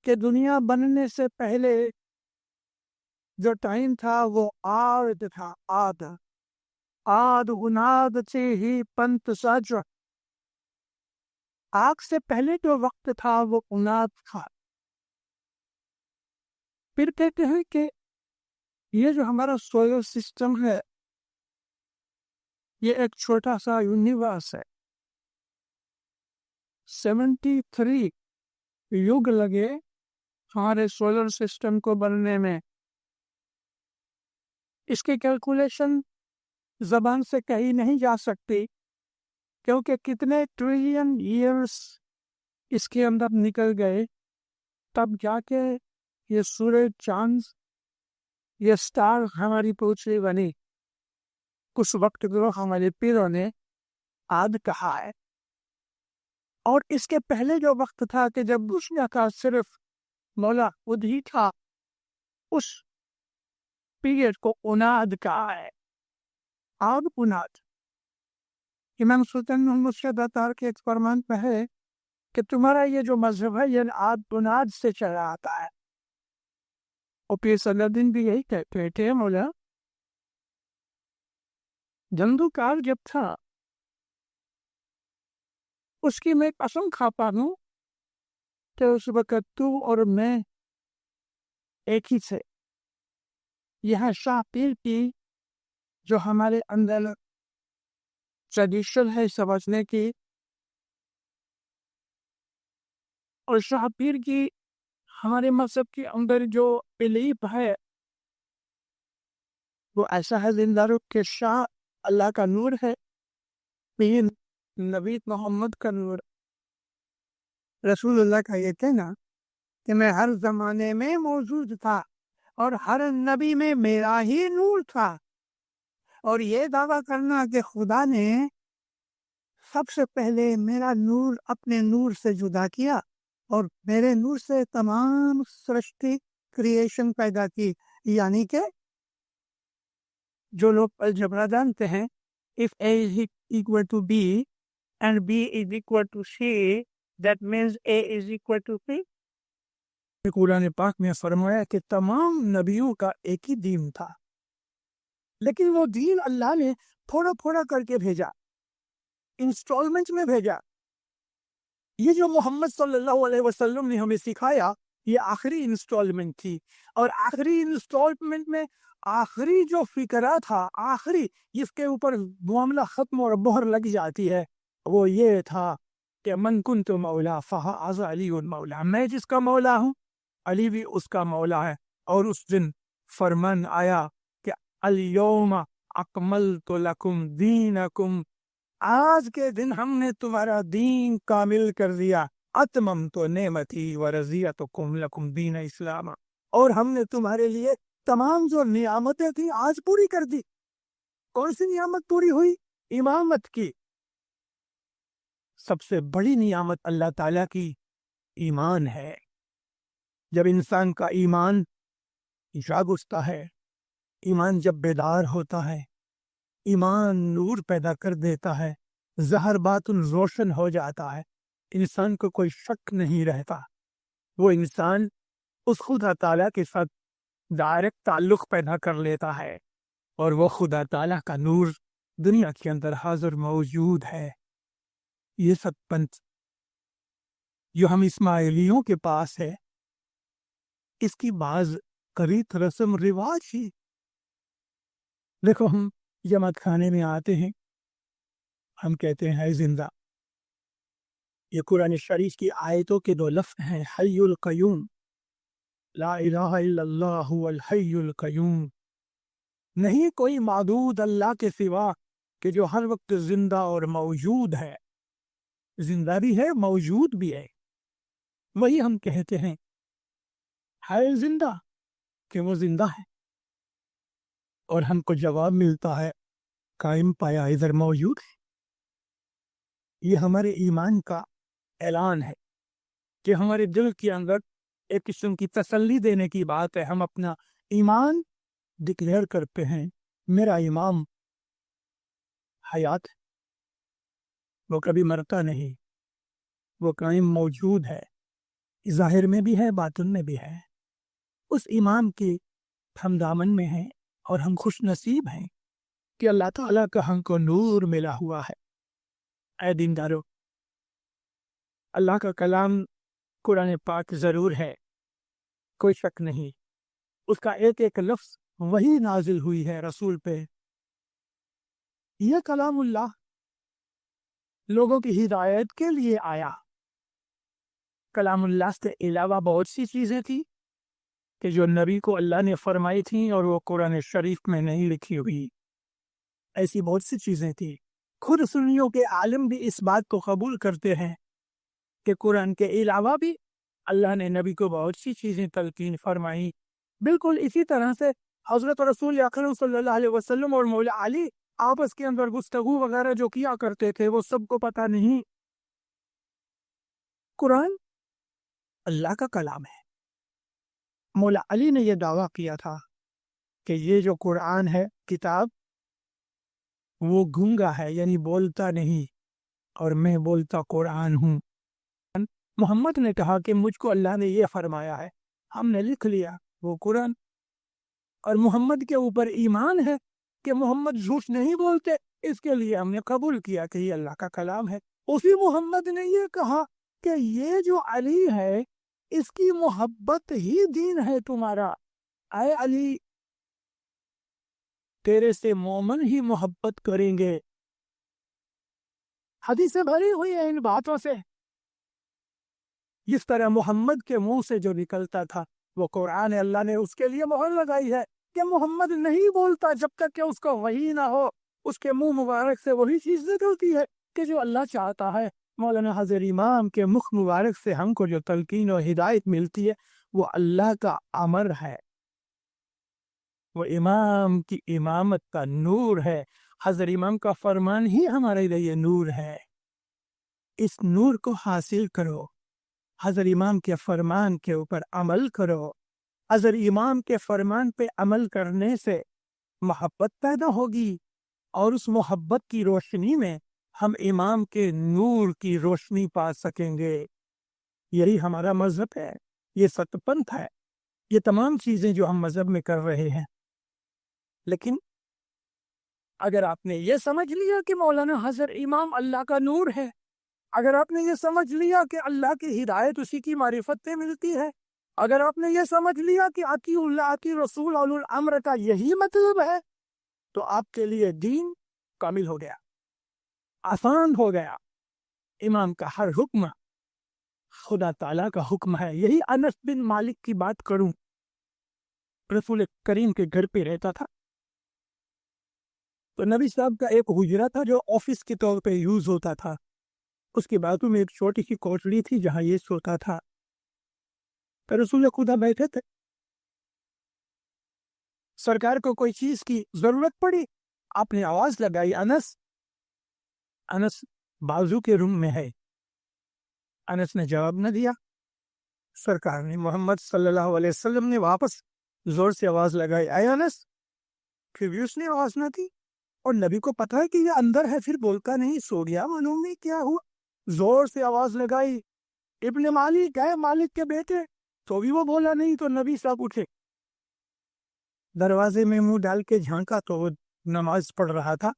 کہ دنیا بننے سے پہلے جو ٹائم تھا وہ آد تھا. آد آد اناد سے ہی پنت سج. آگ سے پہلے جو وقت تھا وہ اناد تھا. پھر کہتے ہیں کہ یہ جو ہمارا سولر سسٹم ہے یہ ایک چھوٹا سا یونیورس ہے. 73 یگ لگے ہمارے سولر سسٹم کو بننے میں. اس کی کیلکولیشن زبان سے کہی نہیں جا سکتی کیونکہ کتنے ٹریلین ایئرس اس کے اندر نکل گئے تب جا کے یہ سورج چاند یہ سٹار ہماری پوچھلی بنی. کچھ وقت کو ہمارے پیروں نے آد کہا ہے. اور اس کے پہلے جو وقت تھا کہ جب دنیا کا صرف مولا خود ہی تھا اس پیریڈ کو اناد کہا ہے. آد اناد. امام سلطان محمد شہید اتار کے ایک فرمان پہ ہے کہ تمہارا یہ جو مذہب ہے یہ آد بناد سے چلا آتا ہے. اور پیر صلی اللہ دن بھی یہی کہتے تھے مولا جندو کار جب تھا اس کی میں قسم کھاتا ہوں کہ اس وقت تو اور میں ایک ہی تھے. یہاں شاہ پیر کی جو ہمارے اندر ٹریڈیشن ہے سمجھنے کی اور شاہ پیر کی ہمارے مذہب کے اندر جو بلیف ہے وہ ایسا ہے زندہ روح کہ شاہ اللہ کا نور ہے. پیر نبی محمد کا نور. رسول اللہ کا یہ کہنا کہ میں ہر زمانے میں موجود تھا اور ہر نبی میں میرا ہی نور تھا. اور یہ دعویٰ کرنا کہ خدا نے سب سے پہلے میرا نور اپنے نور سے جدا کیا اور میرے نور سے تمام سرشٹی کریشن پیدا کی. یعنی کہ جو لوگ الجبرا جانتے ہیں if A is equal to B and B is equal to C that means A is equal to C. قرآن پاک میں فرمایا کہ تمام نبیوں کا ایک ہی دین تھا لیکن وہ دین اللہ نے تھوڑا تھوڑا کر کے بھیجا, انسٹالمنٹ میں بھیجا. یہ جو محمد صلی اللہ علیہ وسلم نے ہمیں سکھایا یہ آخری انسٹالمنٹ تھی. اور آخری انسٹالمنٹ میں آخری جو فکرہ تھا آخری جس کے اوپر معاملہ ختم اور مہر لگ جاتی ہے وہ یہ تھا کہ من کنت مولا فہذا علی مولا. میں جس کا مولا ہوں علی بھی اس کا مولا ہے. اور اس دن فرمان آیا کہ الیوم اکملت لکم دینکم, آج کے دن ہم نے تمہارا دین کامل کر دیا. اتممت نعمتی ورضیتکم لکم دین اسلام, اور ہم نے تمہارے لیے تمام جو نعمتیں تھیں آج پوری کر دی. کون سی نعمت پوری ہوئی؟ امامت کی. سب سے بڑی نعمت اللہ تعالیٰ کی ایمان ہے. جب انسان کا ایمان جاگتا ہے, ایمان جب بیدار ہوتا ہے, ایمان نور پیدا کر دیتا ہے, ظاہر باطن روشن ہو جاتا ہے, انسان کو کوئی شک نہیں رہتا. وہ انسان اس خدا تعالیٰ کے ساتھ ڈائریکٹ تعلق پیدا کر لیتا ہے اور وہ خدا تعالیٰ کا نور دنیا کے اندر حاضر موجود ہے. یہ سب پنت جو ہم اسماعیلیوں کے پاس ہے اس کی بعض قریب رسم رواج ہی. دیکھو ہم جماعت خانے میں آتے ہیں, ہم کہتے ہیں زندہ. یہ قرآن شریف کی آیتوں کے دو لفظ ہیں, حی القیوم, لا الہ الا اللہ هو الحی القیوم. نہیں کوئی معبود اللہ کے سوا کہ جو ہر وقت زندہ اور موجود ہے. زندہ بھی ہے موجود بھی ہے. وہی ہم کہتے ہیں ہے زندہ کہ وہ زندہ ہے, اور ہم کو جواب ملتا ہے قائم پایا ادھر موجود ہے. یہ ہمارے ایمان کا اعلان ہے کہ ہمارے دل کے اندر ایک قسم کی تسلی دینے کی بات ہے. ہم اپنا ایمان ڈکلیئر کرتے ہیں, میرا ایمان حیات ہے, وہ کبھی مرتا نہیں, وہ قائم موجود ہے. ظاہر میں بھی ہے، باطن میں بھی ہے، اس امام کے ہم دامن میں ہیں، اور ہم خوش نصیب ہیں کہ اللہ تعالیٰ کا ہم کو نور ملا ہوا ہے۔ اے دیندارو، اللہ کا کلام قرآن پاک ضرور ہے، کوئی شک نہیں، اس کا ایک ایک لفظ وہی نازل ہوئی ہے رسول پہ۔ یہ کلام اللہ لوگوں کی ہدایت کے لیے آیا۔ کلام اللہ سے علاوہ بہت سی چیزیں تھی کہ جو نبی کو اللہ نے فرمائی تھیں اور وہ قرآن شریف میں نہیں لکھی ہوئی۔ ایسی بہت سی چیزیں تھیں۔ خود سنیوں کے عالم بھی اس بات کو قبول کرتے ہیں کہ قرآن کے علاوہ بھی اللہ نے نبی کو بہت سی چیزیں تلقین فرمائی۔ بالکل اسی طرح سے حضرت رسول اکرم صلی اللہ علیہ وسلم اور مولا علی آپس کے اندر گفتگو وغیرہ جو کیا کرتے تھے وہ سب کو پتہ نہیں۔ قرآن اللہ کا کلام ہے۔ مولا علی نے یہ دعویٰ کیا تھا کہ یہ جو قرآن ہے کتاب، وہ گونگا ہے، یعنی بولتا نہیں، اور میں بولتا قرآن ہوں۔ محمد نے کہا کہ مجھ کو اللہ نے یہ فرمایا ہے، ہم نے لکھ لیا وہ قرآن، اور محمد کے اوپر ایمان ہے کہ محمد جھوٹ نہیں بولتے، اس کے لیے ہم نے قبول کیا کہ یہ اللہ کا کلام ہے۔ اسی محمد نے یہ کہا کہ یہ جو علی ہے اس کی محبت ہی دین ہے تمہارا۔ اے علی، تیرے سے مومن ہی محبت کریں گے۔ حدیثیں بھری ہوئی ہیں ان باتوں سے۔ جس طرح محمد کے منہ سے جو نکلتا تھا وہ قرآن ہے، اللہ نے اس کے لیے مہر لگائی ہے کہ محمد نہیں بولتا جب تک کہ اس کو وحی نہ ہو، اس کے منہ مبارک سے وہی چیز نکلتی ہے کہ جو اللہ چاہتا ہے۔ مولانا حضرت امام کے مخ مبارک سے ہم کو جو تلقین و ہدایت ملتی ہے وہ اللہ کا امر ہے، وہ امام کی امامت کا نور ہے۔ حضرت امام کا فرمان ہی ہمارے لیے نور ہے، اس نور کو حاصل کرو، حضرت امام کے فرمان کے اوپر عمل کرو۔ حضرت امام کے فرمان پہ عمل کرنے سے محبت پیدا ہوگی، اور اس محبت کی روشنی میں ہم امام کے نور کی روشنی پا سکیں گے۔ یہی ہمارا مذہب ہے، یہ ست پنتھ ہے، یہ تمام چیزیں جو ہم مذہب میں کر رہے ہیں۔ لیکن اگر آپ نے یہ سمجھ لیا کہ مولانا حضرت امام اللہ کا نور ہے، اگر آپ نے یہ سمجھ لیا کہ اللہ کی ہدایت اسی کی معرفت سے ملتی ہے، اگر آپ نے یہ سمجھ لیا کہ اطیعوا اللہ اطیعوا الرسول اولو الامر کا یہی مطلب ہے، تو آپ کے لیے دین کامل ہو گیا، آسان ہو گیا۔ امام کا ہر حکم خدا تعالیٰ کا حکم ہے۔ یہی انس بن مالک کی بات کروں، رسول کریم کے گھر پہ رہتا تھا، تو نبی صاحب کا ایک حجرہ تھا جو آفس کے طور پہ یوز ہوتا تھا، اس کے بازو میں ایک چھوٹی سی کوٹڑی تھی جہاں یہ سوتا تھا۔ تو رسول خدا بیٹھے تھے، سرکار کو کوئی چیز کی ضرورت پڑی، آپ نے آواز لگائی، انس، انس بازو کے روم میں ہے۔ انس نے جواب نہ دیا۔ سرکار نے محمد صلی اللہ علیہ وسلم نے واپس زور سے آواز لگائی، اے انس، پھر بھی اس نے آواز نہ دی، اور نبی کو پتا ہے کہ یہ اندر ہے، پھر بولتا نہیں، سو گیا، معلوم نہیں کیا ہوا۔ زور سے آواز لگائی، ابن مالک ہے، مالک کے بیٹے، تو بھی وہ بولا نہیں۔ تو نبی صاحب اٹھے، دروازے میں منہ ڈال کے جھانکا تو وہ نماز پڑھ رہا تھا،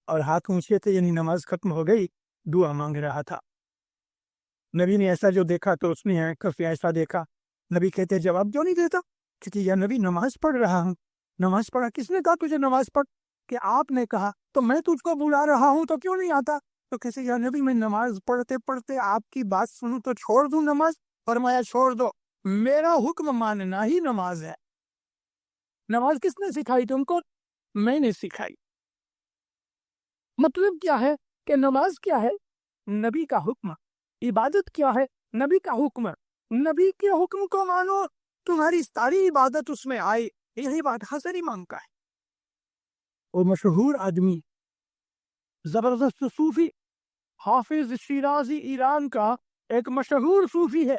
اور ہاتھ اونچے تھے، یعنی نماز ختم ہو گئی، دعا مانگ رہا تھا۔ نبی نے ایسا جو دیکھا تو اس نے ایسا دیکھا، نبی کہتے جواب کیوں نہیں دیتا؟ کہتے یا نبی نماز پڑھ رہا ہوں۔ نماز پڑھا؟ کس نے کہا تجھے نماز پڑھ؟ کہ آپ نے کہا، تو میں تجھ کو بلا رہا ہوں تو کیوں نہیں آتا؟ تو کہتے یا نبی میں نماز پڑھتے پڑھتے آپ کی بات سنوں تو چھوڑ دوں نماز؟ فرمایا چھوڑ دو، میرا حکم ماننا ہی نماز ہے۔ نماز کس نے سکھائی تم کو؟ میں نے سکھائی۔ مطلب کیا ہے کہ نماز کیا ہے؟ نبی کا حکم۔ عبادت کیا ہے؟ نبی کا حکم۔ نبی کے حکم کو مانو، تمہاری ساری عبادت اس میں آئے۔ یہی بات حضرت امام کا ہے۔ اور مشہور آدمی، زبردست صوفی، حافظ شیرازی ایران کا ایک مشہور صوفی ہے،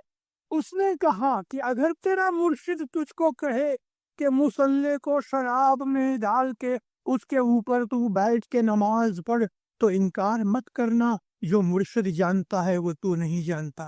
اس نے کہا کہ اگر تیرا مرشد تجھ کو کہے کہ مصلی کو شراب میں ڈال کے اس کے اوپر تو بیٹھ کے نماز پڑھ تو انکار مت کرنا، جو مرشد جانتا ہے وہ تو نہیں جانتا۔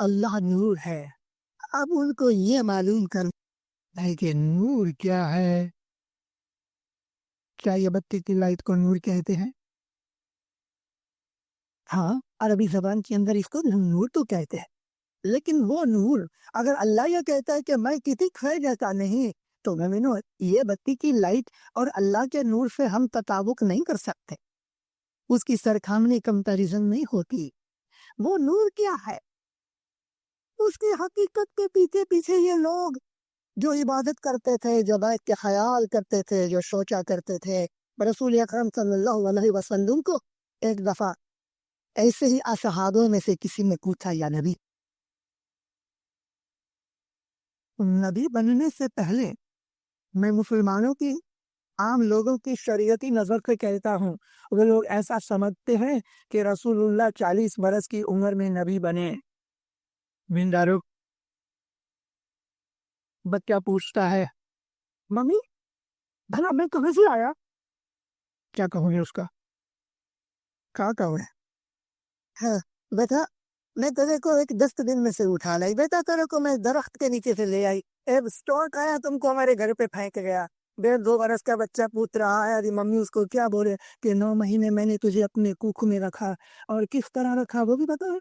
اللہ نور ہے. اب ان کو یہ معلوم کرنا ہے کہ نور کیا ہے. کیا یہ بتی کی لائٹ کو نور کہتے ہیں؟ ہاں، عربی زبان کے اندر اس کو نور تو کہتے ہیں، لیکن وہ نور اگر اللہ یہ کہتا ہے کہ میں کسی کھے جیسا نہیں، تو مومنو یہ بتی کی لائٹ اور اللہ کے نور سے ہم تطابق نہیں کر سکتے، اس کی سرخامنی کمپیریزن نہیں ہوتی. وہ نور کیا ہے؟ اس کی حقیقت کے پیچھے پیچھے یہ لوگ جو عبادت کرتے تھے، جو بیت کے خیال کرتے تھے، جو سوچا کرتے تھے. رسول اکرم صلی اللہ علیہ وسلم کو ایک دفعہ ایسے ہی اصحابوں میں سے کسی نے پوچھا، یا نبی، نبی بننے سے پہلے میں مسلمانوں کی، عام لوگوں کی شریعتی نظر سے کہتا ہوں، وہ لوگ ایسا سمجھتے ہیں کہ رسول اللہ 40 برس کی عمر میں نبی بنے. بندارو بچہ پوچھتا ہے، ممی بھلا میں کہاں سے آیا؟ کیا کہوں گے اس کا؟ کیا کہوں گے؟ ہاں بیٹا، میں تیرے کو ایک 10 دن میں سے اٹھا لائی، بیٹا تیرے کو میں درخت کے نیچے سے لے آئی، ایک اسٹورک آیا تم کو ہمارے گھر پہ پھینک گیا. 1.5-2 برس کا بچہ پوچھ رہا ہے ابھی ممی اس کو کیا بولے کہ 9 مہینے میں نے تجھے اپنے کوکھ میں رکھا، اور کس طرح رکھا وہ بھی بتا.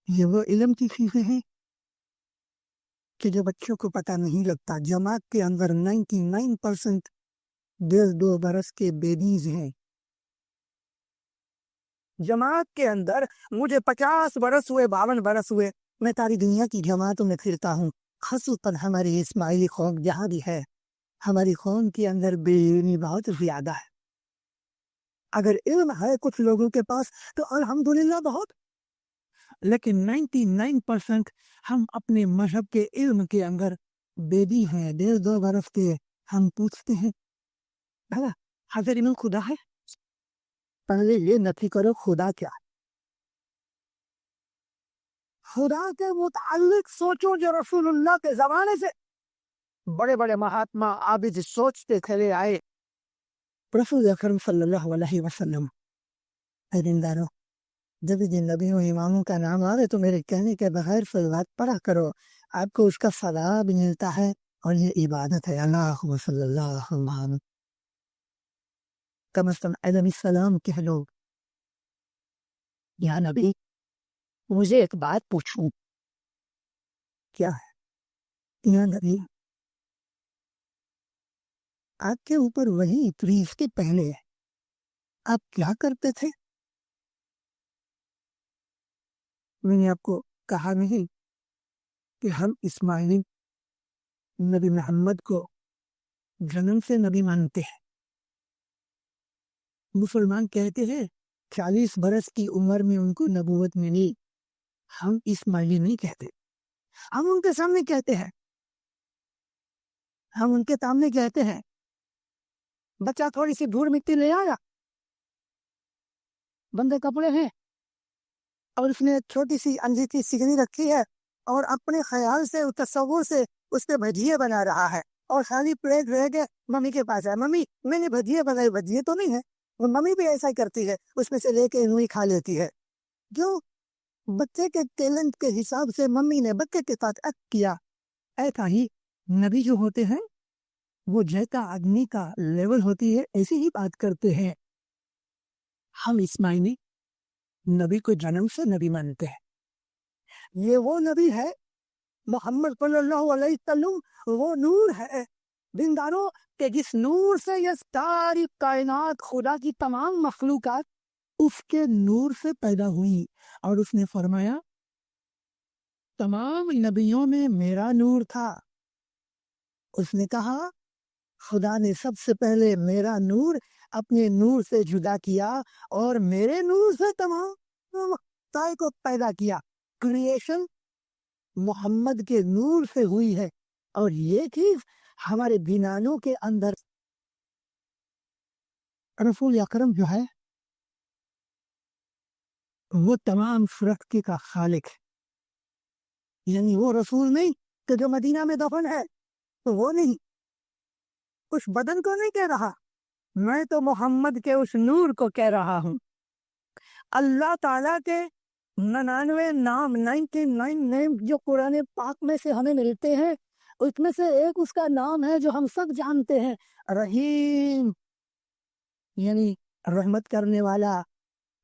یہ وہ علم کی چیزیں ہیں کہ جو بچوں کو پتہ نہیں لگتا. جماعت کے اندر 99% 1.5-2 برس کے بیبیز ہیں. جماعت کے اندر مجھے 50 برس ہوئے، 52 برس ہوئے، میں ساری دنیا کی جماعتوں میں پھرتا ہوں، خصوصاً ہماری اسماعیلی قوم جہاں بھی ہے، ہماری قوم کے اندر بے علمی بہت زیادہ ہے. اگر علم ہے کچھ لوگوں کے پاس تو الحمدللہ بہت، لیکن 99% ہم اپنے مذہب کے علم کے اندر بیبی ہیں، 1.5-2 برس کے. ہم پوچھتے ہیں بھلا حضر علم خدا ہے؟ پہلے یہ نفی کرو خدا کیا ہے. خدا کے متعلق سوچو جو رسول اللہ کے زمانے سے بڑے بڑے مہاتما عابد سوچتے چلے آئے. رسول اکرم صلی اللہ علیہ وسلم، اے دیندارو، جب بھی نبی و اماموں کا نام آئے تو میرے کہنے کے بغیر صلوات پڑھا کرو، آپ کو اس کا ثواب ملتا ہے، اور یہ عبادت ہے. اللہم صلی اللہ علیہ، کم از کم علیہ السلام کہہ لو. یا نبی مجھے ایک بات پوچھوں. کیا ہے؟ یا نبی آپ کے اوپر وہی اتری، اس کے پہلے آپ کیا کرتے تھے؟ میں نے آپ کو کہا نہیں کہ ہم اسماعیلی نبی محمد کو جنم سے نبی مانتے ہیں. مسلمان کہتے ہیں 40 برس کی عمر میں ان کو نبوت ملی. ہم اسماعیلی نہیں کہتے. ہم ان کے سامنے کہتے ہیں، ہم ان کے سامنے کہتے ہیں بچہ تھوڑی سی دھول مٹی لے آیا، بندے کپڑے ہیں، اور اس نے چھوٹی سی انجیتی سگنی رکھی ہے، اور اپنے خیال سے تصور سے اس پہ بھجیے بنا رہا ہے، اور خالی پلیٹ رہ گئے ممی کے پاس ہے، ممی میں نے بھجیے بنائی. بھجیے تو نہیں ہے، وہ ممی بھی ایسا ہی کرتی ہے، اس میں سے لے کے انہی کھا لیتی ہے. جو بچے کے ٹیلنٹ کے حساب سے ممی نے بچے کے ساتھ ایکٹ کیا، ایسا ہی نبی جو ہوتے ہیں وہ جیسا آدمی کا لیول ہوتی ہے ایسی ہی بات کرتے ہیں. ہم اسماعیلی نبی کو جنم سے نبی مانتے ہیں. یہ وہ نبی ہے محمد صلی اللہ علیہ وسلم، وہ نور ہے دینداروں کہ جس نور سے یہ ساری کائنات، خدا کی تمام مخلوقات اس کے نور سے پیدا ہوئی. اور اس نے فرمایا تمام نبیوں میں میرا نور تھا. اس نے کہا خدا نے سب سے پہلے میرا نور اپنے نور سے جدا کیا، اور میرے نور سے تمام کو پیدا کیا. کریشن محمد کے نور سے ہوئی ہے، اور یہ چیز ہمارے بینانوں کے اندر. رسول اکرم جو ہے وہ تمام سرختی کا خالق ہے. یعنی وہ رسول نہیں کہ جو مدینہ میں دفن ہے، وہ نہیں، اس بدن کو نہیں کہہ رہا، میں تو محمد کے اس نور کو کہہ رہا ہوں. اللہ تعالیٰ کے 99 نام 99 نیم جو قرآن پاک میں سے ہمیں ملتے ہیں، اس میں سے ایک اس کا نام ہے جو ہم سب جانتے ہیں، رحیم، یعنی رحمت کرنے والا۔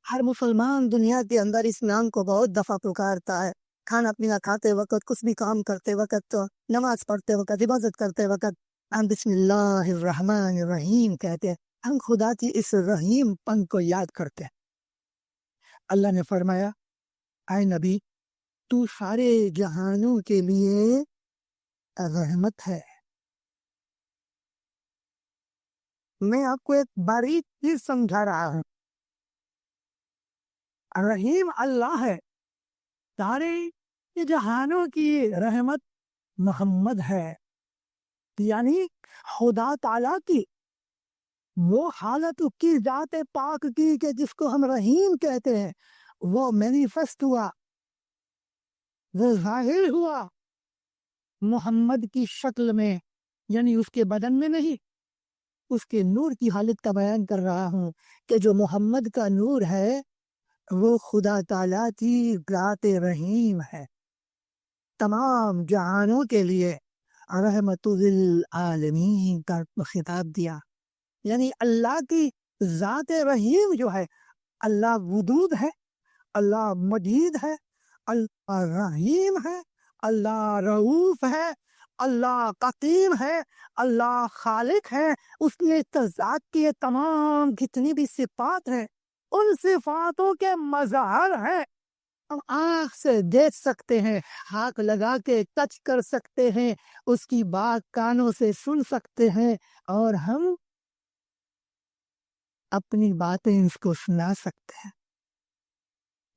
ہر مسلمان دنیا کے اندر اس نام کو بہت دفعہ پکارتا ہے، کھانا پینا کھاتے وقت، کچھ بھی کام کرتے وقت، تو نماز پڑھتے وقت، عبادت کرتے وقت ہم بسم اللہ الرحمن الرحیم کہتے ہیں، ہم خدا کی اس رحیم پن کو یاد کرتے ہیں۔ اللہ نے فرمایا، اے نبی، تو سارے جہانوں کے لیے رحمت ہے۔ میں آپ کو ایک باریک چیز سمجھا رہا ہوں، رحیم اللہ ہے، سارے جہانوں کی رحمت محمد ہے، یعنی خدا تعالیٰ کی وہ حالت کی ذات پاک کی کہ جس کو ہم رحیم کہتے ہیں، وہ مینیفیسٹ ہوا، وہ ظاہر ہوا محمد کی شکل میں، یعنی اس کے بدن میں نہیں، اس کے نور کی حالت کا بیان کر رہا ہوں کہ جو محمد کا نور ہے وہ خدا تعالیٰ کی ذات رحیم ہے، تمام جہانوں کے لیے رحمت للعالمین کا خطاب دیا، یعنی اللہ کی ذات رحیم جو ہے، اللہ ودود ہے، اللہ مجید ہے، اللہ رحیم ہے، اللہ رؤوف ہے، اللہ قدیم ہے، اللہ خالق ہے، اس نے ذات کی تمام جتنی بھی صفات ہیں ان صفاتوں کے مظہر ہیں، ہم آنکھ سے دیکھ سکتے ہیں، ہاتھ لگا کے ٹچ کر سکتے ہیں، اس کی بات کانوں سے سن سکتے ہیں، اور ہم اپنی باتیں اس کو سنا سکتے ہیں۔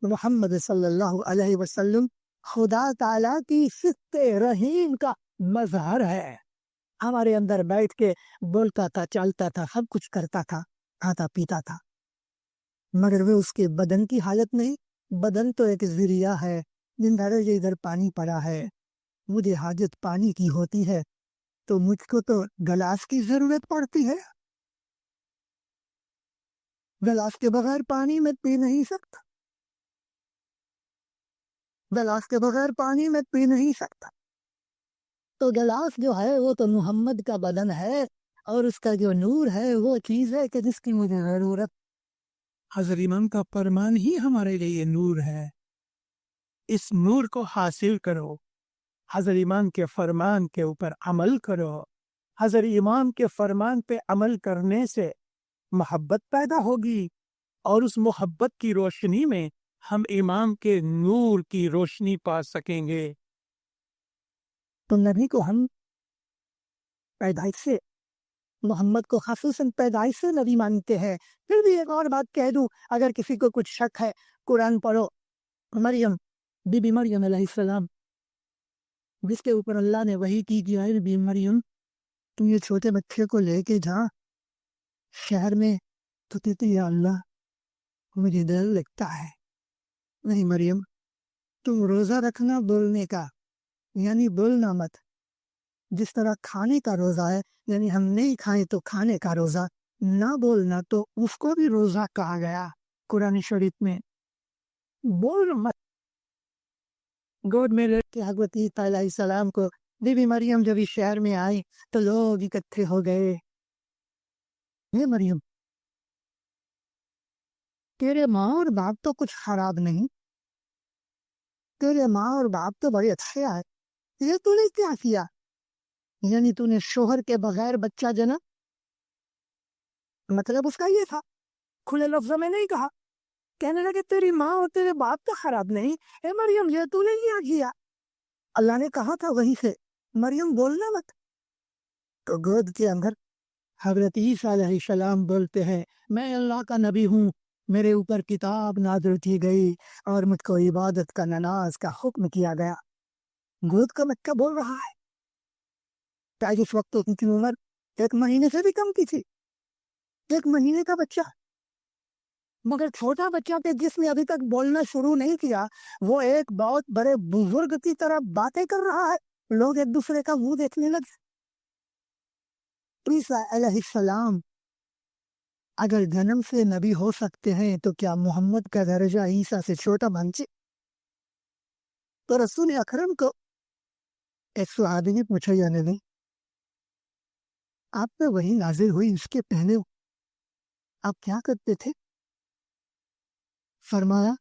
محمد صلی اللہ علیہ وسلم خدا تعالیٰ کی صفت رحیم کا مظہر ہے، ہمارے اندر بیٹھ کے بولتا تھا، چلتا تھا، سب کچھ کرتا تھا، کھاتا پیتا تھا، مگر وہ اس کے بدن کی حالت نہیں۔ بدن تو ایک ذریعہ ہے، ادھر پانی پڑا ہے، مجھے حاجت پانی کی ہوتی ہے تو مجھ کو تو گلاس کی ضرورت پڑتی ہے، گلاس کے بغیر پانی میں پی نہیں سکتا، گلاس کے بغیر پانی میں پی نہیں سکتا، تو گلاس جو ہے وہ تو محمد کا بدن ہے، اور اس کا جو نور ہے وہ چیز ہے کہ جس کی مجھے ضرورت۔ حضرت امام کا فرمان ہی ہمارے لیے نور ہے، اس نور کو حاصل کرو، حضرت امام کے فرمان کے اوپر عمل کرو، حضرت امام کے فرمان پہ عمل کرنے سے محبت پیدا ہوگی، اور اس محبت کی روشنی میں ہم امام کے نور کی روشنی پا سکیں گے۔ تو نبی کو ہم پیدائش سے، محمد کو خصوصاً پیدائش سے نبی مانتے ہیں۔ پھر بھی ایک اور بات کہہ دوں، اگر کسی کو کچھ شک ہے، قرآن پڑھو، مریم، بی بی مریم علیہ السلام، جس کے اوپر اللہ نے وحی کی کہ اے بی مریم، تم یہ چھوٹے بچے کو لے کے جا شہر میں، تو کہتے یا اللہ مجھے ڈر لگتا ہے۔ نہیں مریم، تم روزہ رکھنا بولنے کا، یعنی بولنا مت، جس طرح کھانے کا روزہ ہے، یعنی ہم نہیں کھائیں تو کھانے کا روزہ، نہ بولنا تو اس کو بھی روزہ کہا گیا قرآن شریف میں۔ بول مت۔ گود میں لے کے حضرت عیسیٰ علیہ السلام کو بی بی مریم جب اس شہر میں آئی تو لوگ اکٹھے ہو گئے، اے مریم، تیرے ماں اور باپ تو کچھ خراب نہیں، تیرے ماں اور باپ تو بڑے اچھے آئے، یہ تو نے کیا کیا؟ یعنی تو نے شوہر کے بغیر بچہ جنا؟ مطلب اس کا یہ تھا، کھلے لفظوں میں نہیں کہا، کہنے لگے تیری ماں اور تیرے باپ تو خراب نہیں، اے مریم یہ تو نے کیا کیا؟ اللہ نے کہا تھا وہی سے، مریم بولنا مت۔ تو گود کے اندر حضرت عیسیٰ علیہ السلام بولتے ہیں، میں اللہ کا نبی ہوں، میرے اوپر کتاب نازل کی گئی اور مجھ کو عبادت کا نماز کا حکم کیا گیا۔ گود کا بچہ بول رہا ہے، شاید اس وقت ان کی عمر 1 مہینے سے بھی کم کی تھی، 1 مہینے کا بچہ، مگر چھوٹا بچہ کہ جس نے ابھی تک بولنا شروع نہیں کیا، وہ ایک بہت بڑے بزرگ کی طرح باتیں کر رہا ہے، لوگ ایک دوسرے کا منہ دیکھنے لگے۔ عیسیٰ علیہ السلام اگر جنم سے نبی ہو سکتے ہیں تو کیا محمد کا درجہ عیسیٰ سے چھوٹا بن تو رسول اکرم کو ایک صحابی نے پوچھا، یا نبی آپ پہ وہی نازل ہوئی، اس کے پہلے آپ کیا کرتے تھے؟ فرمایا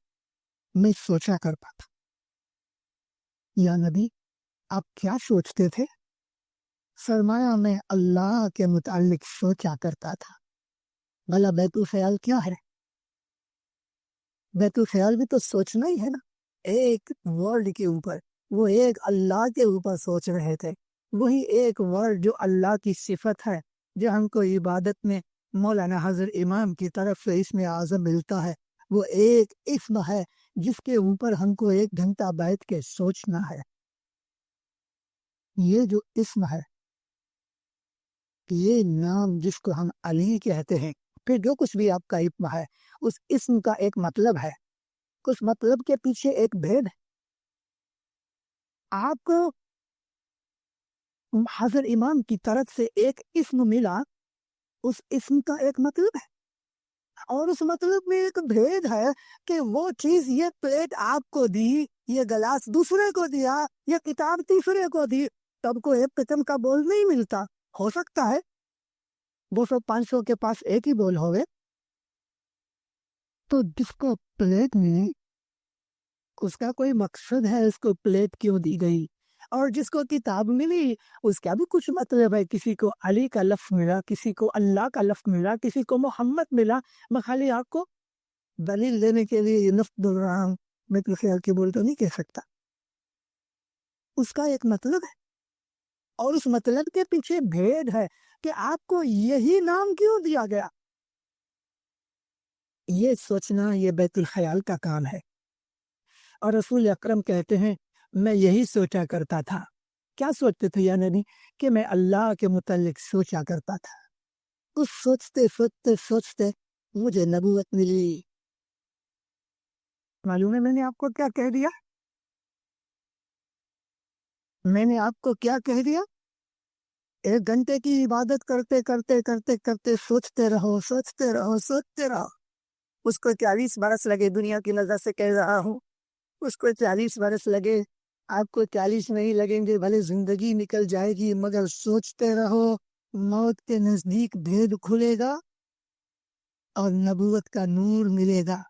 میں سوچا کرتا تھا۔ یا نبی آپ کیا سوچتے تھے؟ فرمایا میں اللہ کے متعلق سوچا کرتا تھا۔ بھلا بیت الخیال کیا ہے؟ بیت الخیال بھی تو سوچنا ہی ہے نا، ایک ورڈ کے اوپر، وہ ایک اللہ کے اوپر سوچ رہے تھے۔ وہی ایک ورڈ جو اللہ کی صفت ہے، جو ہم کو عبادت میں مولانا حضرت امام کی طرف سے اسم اعظم ملتا ہے، وہ ایک اسم ہے جس کے اوپر ہم کو 1 گھنٹہ بیٹھ کے سوچنا ہے۔ یہ جو اسم ہے، یہ نام جس کو ہم علی کہتے ہیں، پھر جو کچھ بھی آپ کا اسم ہے، اس اسم کا ایک مطلب ہے، اس مطلب کے پیچھے ایک بھید ہے۔ آپ کو حضرت امام کی طرف سے ایک اسم ملا، اس اسم کا ایک مطلب ہے، اور اس مطلب میں ایک بھید ہے کہ وہ چیز، یہ پلیٹ آپ کو دی، یہ گلاس دوسرے کو دیا، یہ کتاب تیسرے کو دی، تب کو ایک قسم کا بول نہیں ملتا۔ ہو سکتا ہے 200-500 کے پاس ایک ہی بول ہوئے، تو جس کو پلیٹ ملی اس کا کوئی مقصد ہے، اس کو پلیٹ کیوں دی گئی، اور جس کو کتاب ملی اس کا بھی کچھ مطلب ہے۔ کسی کو علی کا لفظ ملا، کسی کو اللہ کا لفظ ملا، کسی کو محمد ملا۔ میں خالی آپ کو دلیل دینے کے لیے یہ لفظ الرحم میں تو خیال کے بول تو نہیں کہہ سکتا، اس کا ایک مطلب ہے، اور اس مطلب کے پیچھے بھید ہے کہ آپ کو یہی نام کیوں دیا گیا۔ یہ سوچنا یہ بیت الخیال کا کام ہے۔ اور رسول اکرم کہتے ہیں میں یہی سوچا کرتا تھا۔ کیا سوچتے تھے یا نہیں؟ کہ میں اللہ کے متعلق سوچا کرتا تھا۔ اس سوچتے سوچتے سوچتے مجھے نبوت ملی۔ معلوم ہے میں نے آپ کو کیا کہہ دیا؟ میں نے آپ کو کیا کہہ دیا؟ 1 گھنٹے کی عبادت کرتے کرتے کرتے کرتے سوچتے رہو، سوچتے رہو، سوچتے رہو۔ اس کو 40 برس لگے، دنیا کی نظر سے کہہ رہا ہوں، اس کو 40 برس لگے، آپ کو 40 نہیں لگیں گے، بھلے زندگی نکل جائے گی، مگر سوچتے رہو، موت کے نزدیک بھید کھلے گا اور نبوت کا نور ملے گا۔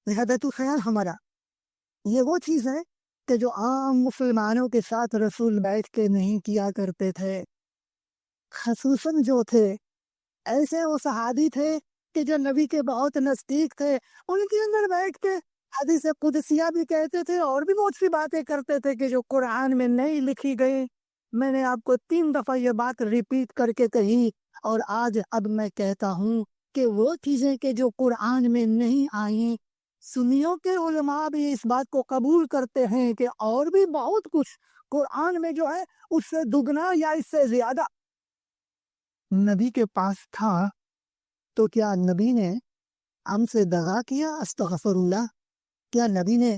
بیت الخیال ہمارا یہ وہ چیز ہے کہ جو عام مسلمانوں کے ساتھ رسول بیٹھ کے نہیں کیا کرتے تھے، خصوصاً جو تھے ایسے وہ صحابی تھے کہ جو نبی کے بہت نزدیک تھے، ان کے اندر بیٹھ کے حدیث قدسیہ بھی کہتے تھے، اور بھی بہت سی باتیں کرتے تھے کہ جو قرآن میں نہیں لکھی گئی۔ میں نے آپ کو 3 دفعہ یہ بات ریپیٹ کر کے کہی، اور آج اب میں کہتا ہوں کہ وہ چیزیں کہ جو قرآن میں نہیں آئیں، سنیوں کے علماء بھی اس بات کو قبول کرتے ہیں کہ اور بھی بہت کچھ قرآن میں جو ہے اس سے دگنا یا اس سے زیادہ نبی کے پاس تھا۔ تو کیا نبی نے ہم سے دغا کیا؟ استغفر اللہ۔ کیا نبی نے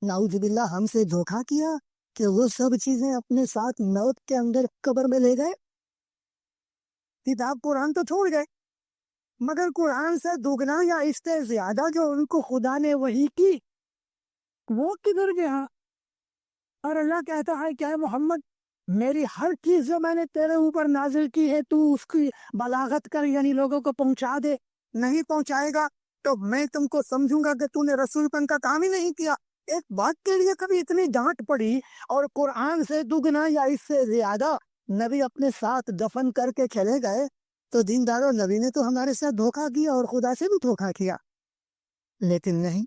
نعوذ باللہ ہم سے دھوکا کیا کہ وہ سب چیزیں اپنے ساتھ موت کے اندر قبر میں لے گئے؟ کتاب قرآن تو چھوڑ گئے، مگر قرآن سے دگنا یا اس سے زیادہ جو ان کو خدا نے وحی کی، وہ کدھر گیا؟ اور اللہ کہتا ہے کہ اے محمد، میری ہر چیز جو میں نے تیرے اوپر نازل کی ہے، تو اس کی بلاغت کر، یعنی لوگوں کو پہنچا دے۔ نہیں پہنچائے گا تو میں تم کو سمجھوں گا کہ تو نے رسول پن کا کام ہی نہیں کیا۔ ایک بات کے لیے کبھی اتنی ڈانٹ پڑی، اور قرآن سے دگنا یا اس سے زیادہ نبی اپنے ساتھ دفن کر کے چلے گئے، تو دینداروں، نبی نے تو ہمارے ساتھ دھوکا کیا اور خدا سے بھی دھوکا کیا۔ لیکن نہیں،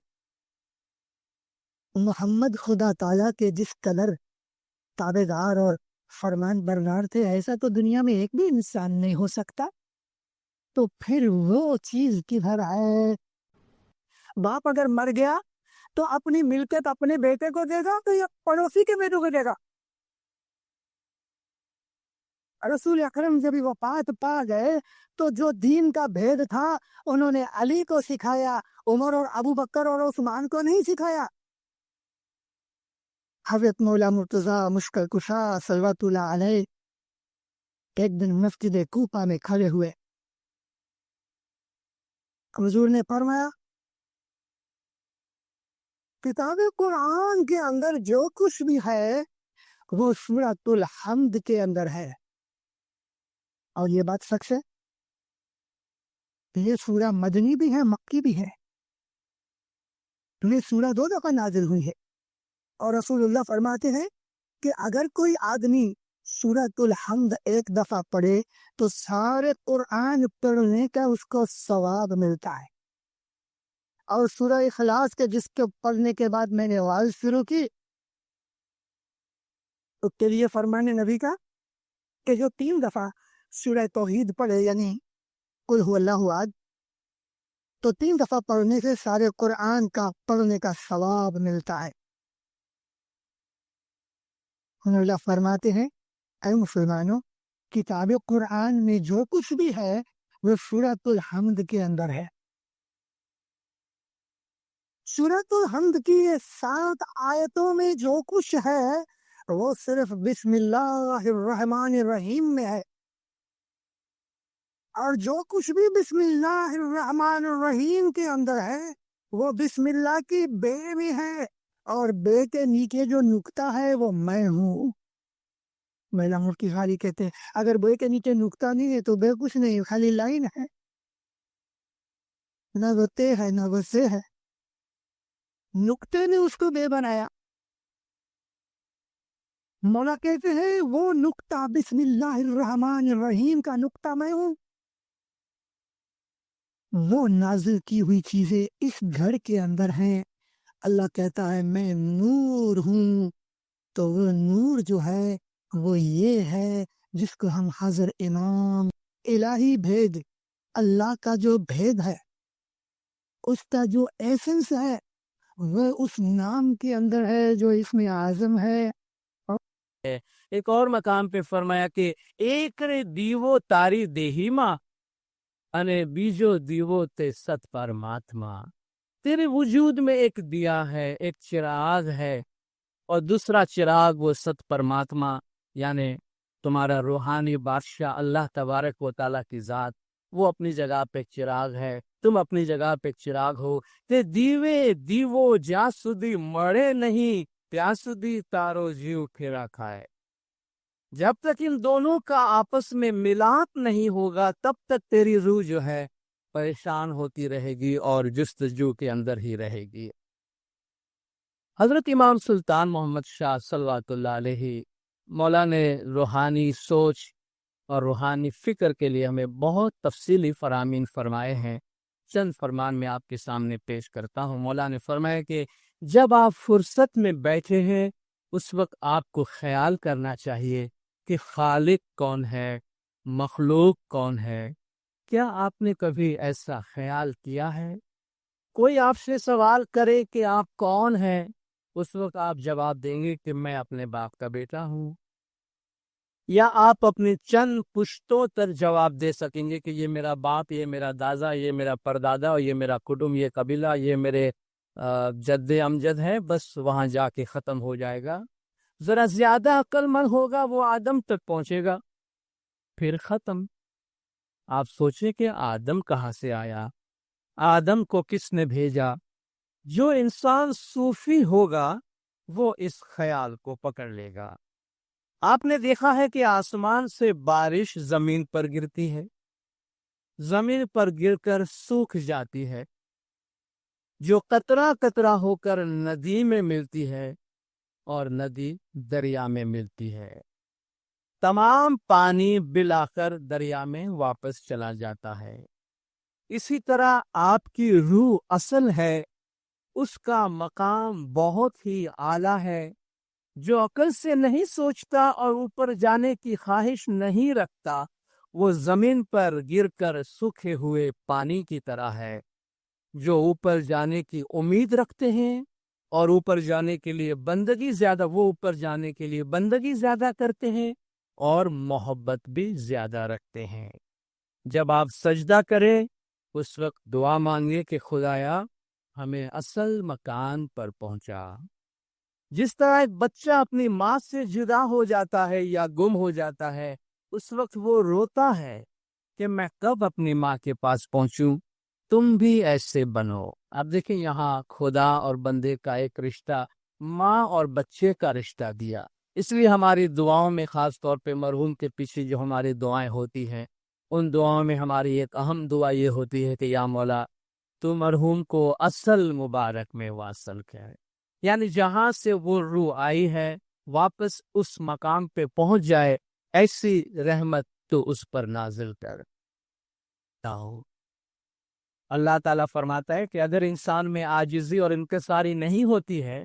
محمد خدا تعالیٰ کے جس قدر تابع دار اور فرمان بردار تھے، ایسا تو دنیا میں ایک بھی انسان نہیں ہو سکتا۔ تو پھر وہ چیز کدھر ہے؟ باپ اگر مر گیا تو اپنی ملکت اپنے بیٹے کو دے گا کہ یا پڑوسی کے بیٹوں کو دے گا؟ رسول اکرم جب وفات پا گئے تو جو دین کا بھید تھا انہوں نے علی کو سکھایا، عمر اور ابو بکر اور عثمان کو نہیں سکھایا۔ حضرت مولا مرتضیٰ مشکل کشا صلوات اللہ علیہ ایک دن مسجد کوفہ میں کھڑے ہوئے، حضور نے فرمایا کتاب قرآن کے اندر جو کچھ بھی ہے وہ سورۃ الحمد کے اندر ہے، اور یہ بات سچ ہے. یہ سورہ مدنی بھی ہے، مکی بھی ہے. یہ سورہ 2 دفعہ نازل ہوئی ہے، اور رسول اللہ فرماتے ہیں کہ اگر کوئی آدمی سورۃ الحمد ایک دفعہ پڑھے تو سارے قرآن پڑھنے کا اس کو ثواب ملتا ہے. اور سورہ اخلاص کے جس کے پڑھنے کے بعد میں نے آواز شروع کی، اس کے لیے فرمان نبی کا کہ جو 3 دفعہ سورہ توحید پڑھے، یعنی قل هو اللہ احد، تو 3 دفعہ پڑھنے سے سارے قرآن کا پڑھنے کا ثواب ملتا ہے. اللہ فرماتے ہیں اے مسلمانوں، کتاب قرآن میں جو کچھ بھی ہے وہ سورۃ الحمد کے اندر ہے. سورۃ الحمد کی یہ 7 آیتوں میں جو کچھ ہے وہ صرف بسم اللہ الرحمن الرحیم میں ہے، اور جو کچھ بھی بسم اللہ الرحمن الرحیم کے اندر ہے وہ بسم اللہ کی بے میں ہے، اور بے کے نیچے جو نقطہ ہے وہ میں ہوں. میرا مفتی خالی کہتے ہیں اگر بے کے نیچے نقطہ نہیں ہے تو بے کچھ نہیں، خالی لائن ہے، نہ وہ تے ہے نہ وہ سے ہے. نقطے نے اس کو بے بنایا. مولا کہتے ہیں وہ نقطہ بسم اللہ الرحمن الرحیم کا نقطہ میں ہوں. وہ نازل کی ہوئی چیزیں اس گھر کے اندر ہیں. اللہ کہتا ہے میں نور ہوں، تو وہ نور جو ہے وہ یہ ہے جس کو ہم حضر امام الہی بھید، اللہ کا جو بھید ہے، اس کا جو ایسنس ہے وہ اس نام کے اندر ہے جو اسم اعظم ہے. ایک اور مقام پہ فرمایا کہ ایک دیو تاری دیہی ماں انے بیجو دیو تے ست پرماتما. تیرے وجود میں ایک دیا ہے، ایک چراغ ہے، اور دوسرا چراغ وہ ست پرماتما یعنی تمہارا روحانی بادشاہ اللہ تبارک و تعالیٰ کی ذات. وہ اپنی جگہ پہ چراغ ہے، تم اپنی جگہ پہ چراغ ہو. تے دیوے دیو جا سدی مڑے نہیں، پیاسدی تارو جیو پھرا کھائے. جب تک ان دونوں کا آپس میں ملاپ نہیں ہوگا تب تک تیری روح جو ہے پریشان ہوتی رہے گی اور جستجو کے اندر ہی رہے گی. حضرت امام سلطان محمد شاہ صلوات اللہ علیہ مولا نے روحانی سوچ اور روحانی فکر کے لیے ہمیں بہت تفصیلی فرامین فرمائے ہیں. چند فرمان میں آپ کے سامنے پیش کرتا ہوں. مولا نے فرمایا کہ جب آپ فرصت میں بیٹھے ہیں اس وقت آپ کو خیال کرنا چاہیے کہ خالق کون ہے، مخلوق کون ہے. کیا آپ نے کبھی ایسا خیال کیا ہے؟ کوئی آپ سے سوال کرے کہ آپ کون ہیں، اس وقت آپ جواب دیں گے کہ میں اپنے باپ کا بیٹا ہوں، یا آپ اپنے چند پشتوں تر جواب دے سکیں گے کہ یہ میرا باپ، یہ میرا دادا، یہ میرا پردادا، اور یہ میرا کٹم، یہ قبیلہ، یہ میرے جد امجد ہے. بس وہاں جا کے ختم ہو جائے گا. ذرا زیادہ عقل مند ہوگا وہ آدم تک پہنچے گا، پھر ختم. آپ سوچیں کہ آدم کہاں سے آیا، آدم کو کس نے بھیجا؟ جو انسان صوفی ہوگا وہ اس خیال کو پکڑ لے گا. آپ نے دیکھا ہے کہ آسمان سے بارش زمین پر گرتی ہے، زمین پر گر کر سوکھ جاتی ہے، جو قطرہ قطرہ ہو کر ندی میں ملتی ہے اور ندی دریا میں ملتی ہے. تمام پانی بلا کر دریا میں واپس چلا جاتا ہے. اسی طرح آپ کی روح اصل ہے، اس کا مقام بہت ہی اعلیٰ ہے. جو عقل سے نہیں سوچتا اور اوپر جانے کی خواہش نہیں رکھتا وہ زمین پر گر کر سوکھے ہوئے پانی کی طرح ہے. جو اوپر جانے کی امید رکھتے ہیں اور اوپر جانے کے لیے بندگی زیادہ، وہ اوپر جانے کے لیے بندگی زیادہ کرتے ہیں اور محبت بھی زیادہ رکھتے ہیں. جب آپ سجدہ کریں اس وقت دعا مانگے کہ خدایا ہمیں اصل مکان پر پہنچا. جس طرح ایک بچہ اپنی ماں سے جدا ہو جاتا ہے یا گم ہو جاتا ہے اس وقت وہ روتا ہے کہ میں کب اپنی ماں کے پاس پہنچوں. تم بھی ایسے بنو، آپ دیکھیں یہاں خدا اور بندے کا ایک رشتہ، ماں اور بچے کا رشتہ دیا۔ اس لیے ہماری دعاؤں میں خاص طور پہ مرحوم کے پیچھے جو ہماری دعائیں ہوتی ہیں، ان دعاؤں میں ہماری ایک اہم دعا یہ ہوتی ہے کہ یا مولا تو مرحوم کو اصل مبارک میں واصل کرے، یعنی جہاں سے وہ روح آئی ہے واپس اس مقام پہ پہنچ جائے، ایسی رحمت تو اس پر نازل کر۔ اللہ تعالیٰ فرماتا ہے کہ اگر انسان میں عاجزی اور انکساری نہیں ہوتی ہے،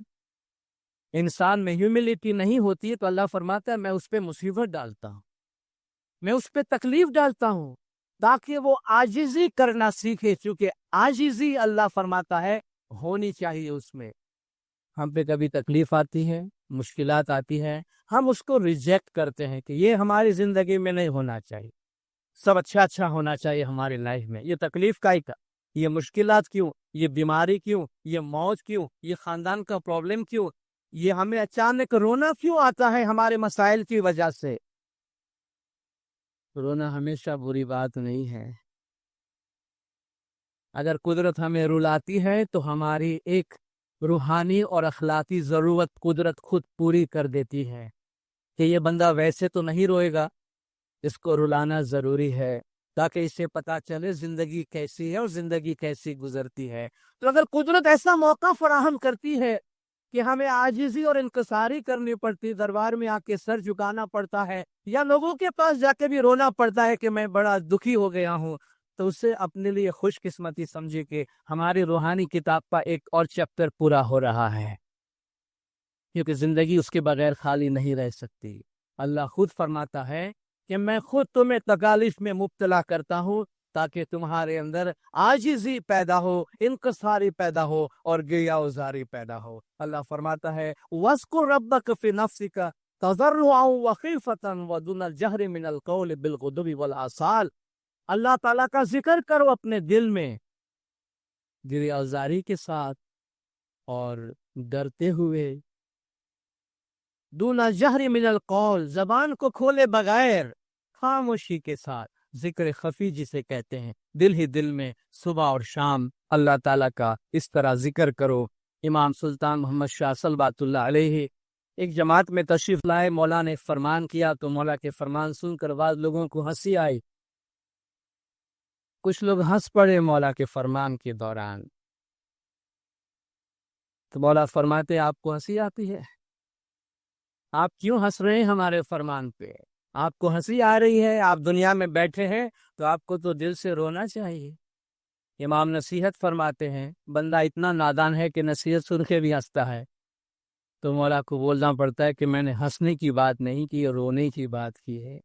انسان میں ہیوملٹی نہیں ہوتی ہے، تو اللہ فرماتا ہے میں اس پہ مصیبت ڈالتا ہوں، میں اس پہ تکلیف ڈالتا ہوں تاکہ وہ عاجزی کرنا سیکھے، کیونکہ عاجزی اللہ فرماتا ہے ہونی چاہیے اس میں۔ ہم پہ کبھی تکلیف آتی ہے، مشکلات آتی ہے، ہم اس کو ریجیکٹ کرتے ہیں کہ یہ ہماری زندگی میں نہیں ہونا چاہیے، سب اچھا اچھا ہونا چاہیے ہماری لائف میں، یہ تکلیف کا ہی کا، یہ مشکلات کیوں، یہ بیماری کیوں، یہ موت کیوں، یہ خاندان کا پرابلم کیوں، یہ ہمیں اچانک رونا کیوں آتا ہے ہمارے مسائل کی وجہ سے۔ رونا ہمیشہ بری بات نہیں ہے، اگر قدرت ہمیں رلاتی ہے تو ہماری ایک روحانی اور اخلاقی ضرورت قدرت خود پوری کر دیتی ہے کہ یہ بندہ ویسے تو نہیں روئے گا، اس کو رلانا ضروری ہے تاکہ اسے پتا چلے زندگی کیسی ہے اور زندگی کیسی گزرتی ہے۔ تو اگر قدرت ایسا موقع فراہم کرتی ہے کہ ہمیں عاجزی اور انکساری کرنی پڑتی، دربار میں آ کے سر جھکانا پڑتا ہے یا لوگوں کے پاس جا کے بھی رونا پڑتا ہے کہ میں بڑا دکھی ہو گیا ہوں، تو اسے اپنے لیے خوش قسمتی سمجھے کہ ہماری روحانی کتاب کا ایک اور چیپٹر پورا ہو رہا ہے، کیونکہ زندگی اس کے بغیر خالی نہیں رہ سکتی۔ اللہ خود فرماتا ہے کہ میں خود تمہیں تکالیف میں مبتلا کرتا ہوں تاکہ تمہارے اندر عاجزی پیدا ہو، انکساری پیدا ہو اور گریہ وزاری پیدا ہو۔ اللہ فرماتا ہے وَاذْكُرْ رَبَّكَ فِي نَفْسِكَ تَضَرُّعًا وَخِيفَةً وَدُونَ الْجَهْرِ مِنَ الْقَوْلِ بِالْغُدُوِّ وَالْآصَالِ، اللہ تعالیٰ کا ذکر کرو اپنے دل میں گریہ وزاری کے ساتھ اور ڈرتے ہوئے، دون الجہر من القول، زبان کو کھولے بغیر، خاموشی کے ساتھ، ذکر خفی جسے کہتے ہیں، دل ہی دل میں صبح اور شام اللہ تعالیٰ کا اس طرح ذکر کرو۔ امام سلطان محمد شاہ صلوات اللہ علیہ ایک جماعت میں تشریف لائے، مولا نے فرمان کیا تو مولا کے فرمان سن کر بعض لوگوں کو ہنسی آئی، کچھ لوگ ہنس پڑے مولا کے فرمان کے دوران، تو مولا فرماتے آپ کو ہنسی آتی ہے؟ آپ کیوں ہنس رہے ہیں ہمارے فرمان پہ؟ آپ کو ہنسی آ رہی ہے، آپ دنیا میں بیٹھے ہیں تو آپ کو تو دل سے رونا چاہیے۔ امام نصیحت فرماتے ہیں بندہ اتنا نادان ہے کہ نصیحت سن کے بھی ہنستا ہے، تو مولا کو بولنا پڑتا ہے کہ میں نے ہنسنے کی بات نہیں کی، رونے کی بات کی ہے،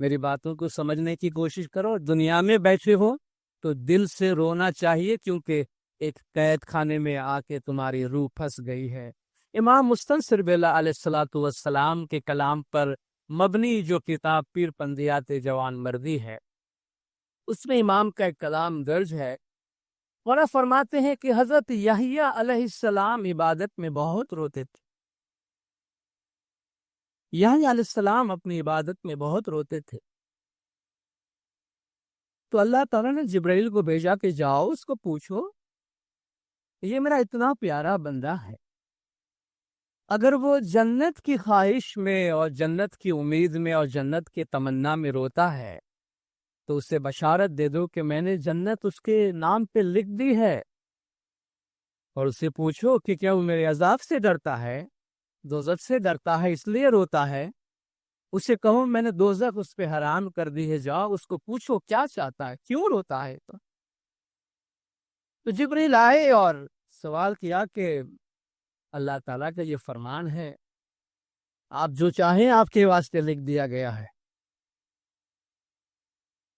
میری باتوں کو سمجھنے کی کوشش کرو، دنیا میں بیٹھے ہو تو دل سے رونا چاہیے، کیونکہ ایک قید خانے میں آ کے تمہاری روح پھنس گئی ہے۔ امام مستنصر باللہ علیہ الصلوۃ والسلام کے کلام پر مبنی جو کتاب پیر پندیات جوان مردی ہے، اس میں امام کا ایک کلام درج ہے، اور فرماتے ہیں کہ حضرت یحییٰ علیہ السلام عبادت میں بہت روتے تھے، یحییٰ علیہ السلام اپنی عبادت میں بہت روتے تھے، تو اللہ تعالیٰ نے جبرائیل کو بھیجا کہ جاؤ اس کو پوچھو، یہ میرا اتنا پیارا بندہ ہے، اگر وہ جنت کی خواہش میں اور جنت کی امید میں اور جنت کے تمنا میں روتا ہے تو اسے بشارت دے دو کہ میں نے جنت اس کے نام پہ لکھ دی ہے، اور اسے پوچھو کہ کیا وہ میرے عذاب سے ڈرتا ہے، دوزخ سے ڈرتا ہے اس لیے روتا ہے، اسے کہو میں نے دوزخ اس پہ حرام کر دی ہے، جاؤ اس کو پوچھو کیا چاہتا ہے، کیوں روتا ہے۔ تو جبریل آئے اور سوال کیا کہ اللہ تعالیٰ کا یہ فرمان ہے، آپ جو چاہیں آپ کے واسطے لکھ دیا گیا ہے،